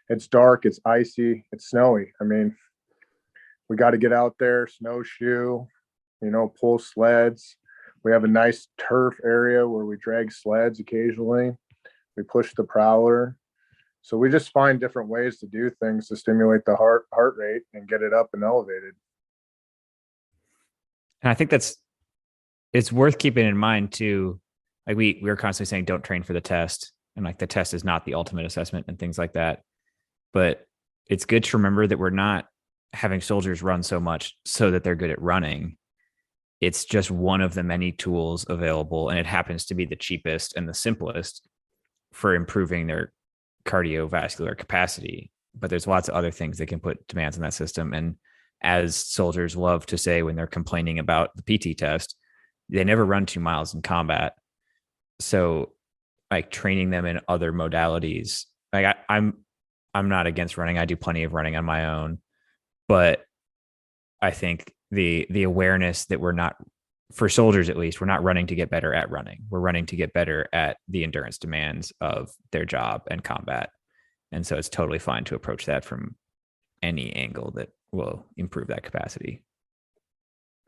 it's dark, it's icy, it's snowy. I mean, we got to get out there, snowshoe, pull sleds. We have a nice turf area where we drag sleds occasionally. We push the prowler. So we just find different ways to do things to stimulate the heart rate and get it up and elevated. And I think it's worth keeping in mind too. Like we were constantly saying, don't train for the test. And like the test is not the ultimate assessment and things like that. But it's good to remember that we're not having soldiers run so much so that they're good at running. It's just one of the many tools available. And it happens to be the cheapest and the simplest for improving their cardiovascular capacity. But there's lots of other things that can put demands on that system. And as soldiers love to say when they're complaining about the PT test, they never run 2 miles in combat. So like training them in other modalities, like I'm not against running. I do plenty of running on my own, but I think the awareness that we're not, for soldiers at least, we're not running to get better at running. We're running to get better at the endurance demands of their job and combat. And so it's totally fine to approach that from any angle that will improve that capacity.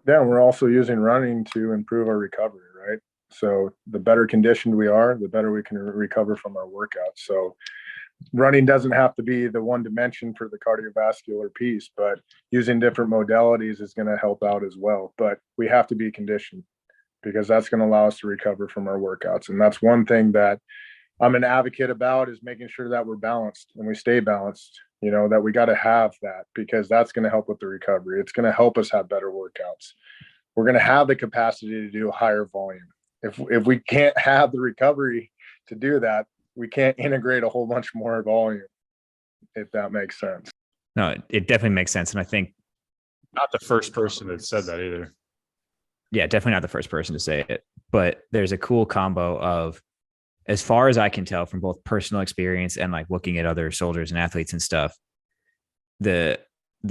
Yeah, we're also using running to improve our recovery, right? So the better conditioned we are, the better we can recover from our workouts. So running doesn't have to be the one dimension for the cardiovascular piece, but using different modalities is going to help out as well. But we have to be conditioned because that's going to allow us to recover from our workouts. And that's one thing that I'm an advocate about, is making sure that we're balanced and we stay balanced, that we got to have that, because that's going to help with the recovery. It's going to help us have better workouts. We're going to have the capacity to do a higher volume. If we can't have the recovery to do that, we can't integrate a whole bunch more volume, if that makes sense. No, it definitely makes sense. And I think, Not the first person that said that either. yeah, definitely not the first person to say it, but there's a cool combo of, as far as I can tell from both personal experience and like looking at other soldiers and athletes and stuff, the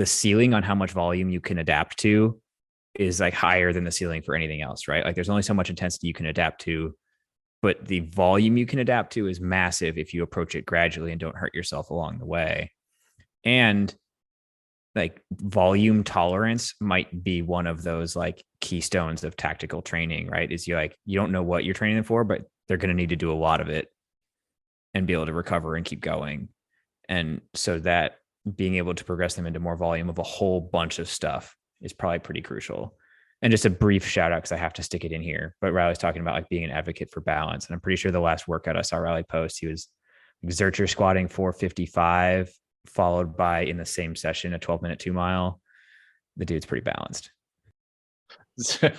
ceiling on how much volume you can adapt to is like higher than the ceiling for anything else, right? Like there's only so much intensity you can adapt to, but the volume you can adapt to is massive if you approach it gradually and don't hurt yourself along the way. And like volume tolerance might be one of those like keystones of tactical training, right? Is you don't know what you're training them for, but they're going to need to do a lot of it and be able to recover and keep going. And so that being able to progress them into more volume of a whole bunch of stuff is probably pretty crucial. And just a brief shout out, because I have to stick it in here, but Reilly's talking about like being an advocate for balance. And I'm pretty sure the last workout I saw Reilly post, he was exerter squatting 455, followed by, in the same session, a 12-minute 2-mile. The dude's pretty balanced.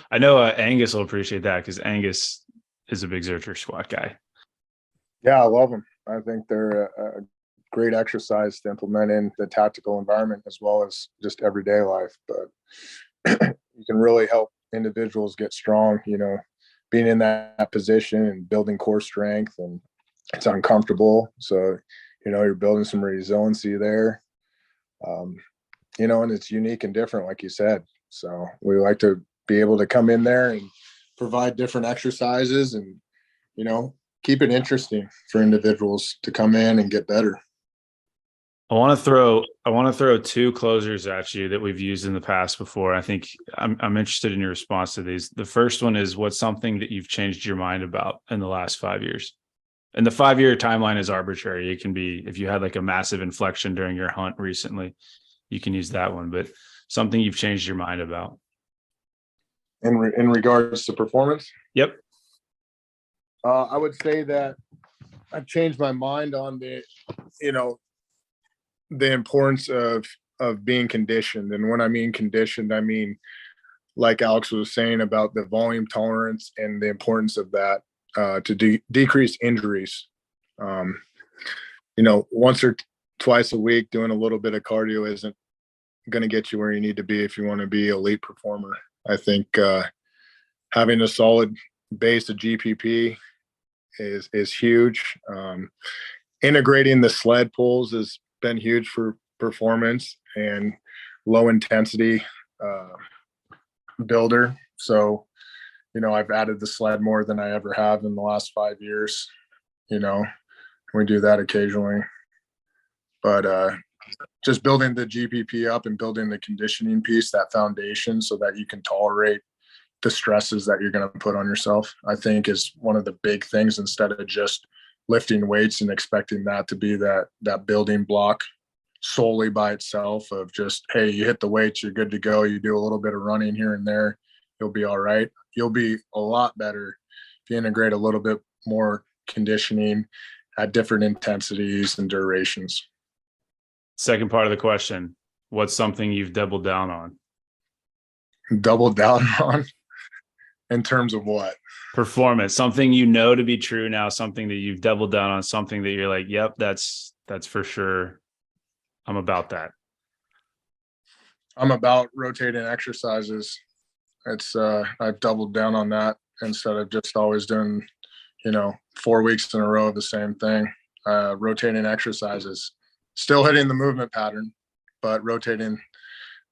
I know Angus will appreciate that, because Angus is a big exerter squat guy. Yeah, I love them. I think they're a great exercise to implement in the tactical environment as well as just everyday life. But you can really help individuals get strong, being in that position and building core strength, and it's uncomfortable. So, you're building some resiliency there, and it's unique and different, like you said. So we like to be able to come in there and provide different exercises and, keep it interesting for individuals to come in and get better. I want to throw two closers at you that we've used in the past before. I think I'm interested in your response to these. The first one is, what's something that you've changed your mind about in the last 5 years? And the 5-year timeline is arbitrary. It can be, if you had like a massive inflection during your hunt recently, you can use that one, but something you've changed your mind about. In regards to performance? Yep. I would say that I've changed my mind on the importance of being conditioned. And when I mean conditioned, I mean, like Alex was saying about the volume tolerance and the importance of that to decrease injuries. Once or twice a week doing a little bit of cardio isn't going to get you where you need to be if you want to be an elite performer. I think having a solid base of GPP is huge. Integrating the sled pulls has been huge for performance and low intensity builder. So, I've added the sled more than I ever have in the last 5 years. We do that occasionally, but just building the GPP up and building the conditioning piece, that foundation, so that you can tolerate the stresses that you're going to put on yourself, I think is one of the big things, instead of just lifting weights and expecting that to be that building block solely by itself of just, hey, you hit the weights, you're good to go. You do a little bit of running here and there, you'll be all right. You'll be a lot better if you integrate a little bit more conditioning at different intensities and durations. Second part of the question, what's something you've doubled down on? Doubled down on? In terms of what? Performance, something to be true now, something that you've doubled down on, something that you're like, yep, that's for sure. I'm about that. I'm about rotating exercises. I've doubled down on that instead of just always doing, 4 weeks in a row of the same thing. Rotating exercises, still hitting the movement pattern, but rotating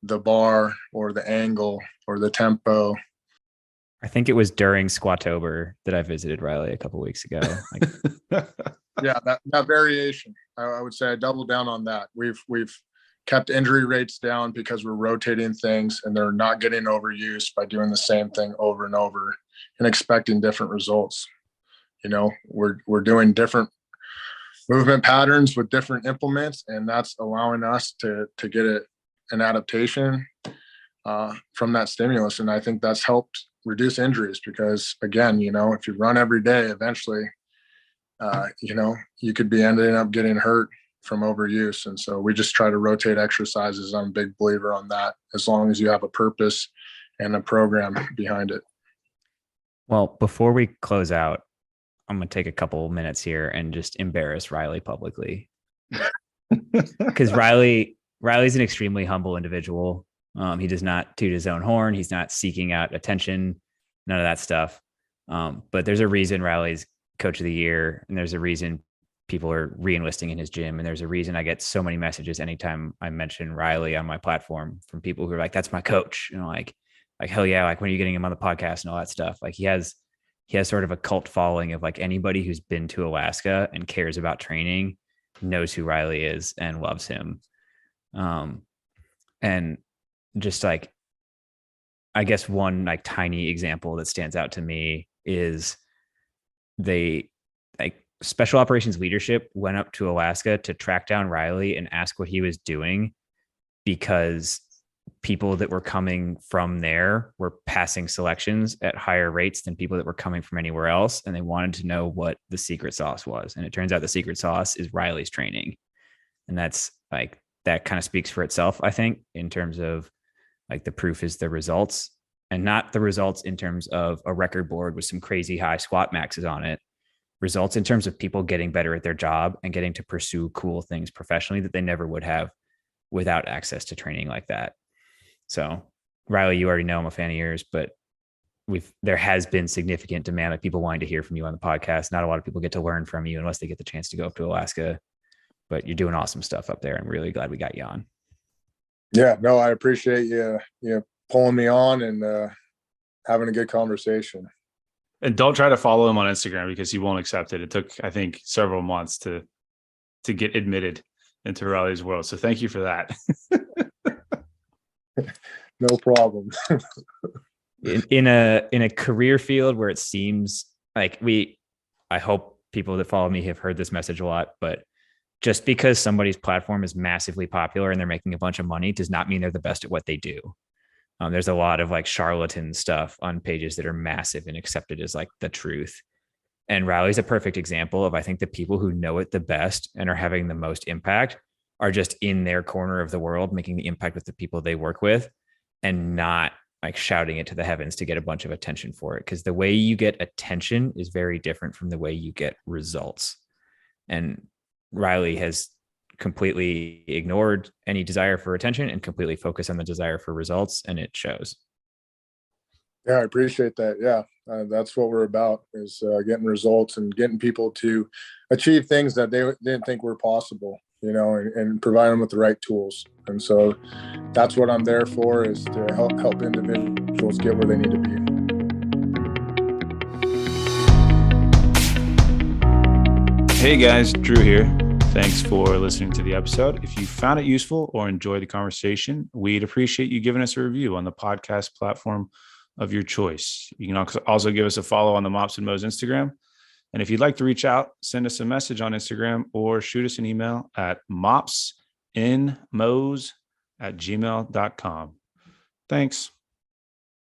the bar or the angle or the tempo. I think it was during Squatober that I visited Reilly a couple of weeks ago. Yeah, that variation. I would say I doubled down on that. We've kept injury rates down because we're rotating things and they're not getting overused by doing the same thing over and over and expecting different results. You know, we're doing different movement patterns with different implements, and that's allowing us to get an adaptation from that stimulus. And I think that's helped reduce injuries because, again, you know, if you run every day, eventually, you know, you could be ending up getting hurt from overuse. And so we just try to rotate exercises. I'm a big believer on that, as long as you have a purpose and a program behind it. Well, before we close out, I'm going to take a couple minutes here and just embarrass Reilly publicly. Because Reilly's an extremely humble individual. He does not toot his own horn. He's not seeking out attention, none of that stuff. But there's a reason Reilly's coach of the year, and there's a reason people are re-enlisting in his gym. And there's a reason I get so many messages anytime I mention Reilly on my platform from people who are like, that's my coach. You know, like, hell yeah. Like, when are you getting him on the podcast and all that stuff? Like, he has sort of a cult following of like anybody who's been to Alaska and cares about training knows who Reilly is and loves him. And just like, I guess one like tiny example that stands out to me is special operations leadership went up to Alaska to track down Reilly and ask what he was doing, because people that were coming from there were passing selections at higher rates than people that were coming from anywhere else. And they wanted to know what the secret sauce was. And it turns out the secret sauce is Reilly's training. And that's like, that kind of speaks for itself, I think, in terms of like the proof is the results, and not the results in terms of a record board with some crazy high squat maxes on it. Results in terms of people getting better at their job and getting to pursue cool things professionally that they never would have without access to training like that. So Reilly, you already know I'm a fan of yours, but there has been significant demand of people wanting to hear from you on the podcast. Not a lot of people get to learn from you unless they get the chance to go up to Alaska, but you're doing awesome stuff up there. I'm really glad we got you on. Yeah, no, I appreciate you pulling me on and having a good conversation. And don't try to follow him on Instagram because he won't accept it. It took, I think, several months to get admitted into Reilly's world. So thank you for that. No problem. in a career field where it seems like I hope people that follow me have heard this message a lot, but just because somebody's platform is massively popular and they're making a bunch of money does not mean they're the best at what they do. There's a lot of like charlatan stuff on pages that are massive and accepted as like the truth. And Reilly's a perfect example of, I think, the people who know it the best and are having the most impact are just in their corner of the world, making the impact with the people they work with and not like shouting it to the heavens to get a bunch of attention for it. Because the way you get attention is very different from the way you get results. And Reilly has completely ignored any desire for attention and completely focused on the desire for results, and it shows. Yeah, I appreciate that. Yeah, that's what we're about, is getting results and getting people to achieve things that they didn't think were possible, and provide them with the right tools. And so that's what I'm there for, is to help individuals get where they need to be. Hey guys, Drew here. Thanks for listening to the episode. If you found it useful or enjoyed the conversation, we'd appreciate you giving us a review on the podcast platform of your choice. You can also give us a follow on the Mops and Mo's Instagram. And if you'd like to reach out, send us a message on Instagram or shoot us an email at mopsinmos@gmail.com. Thanks.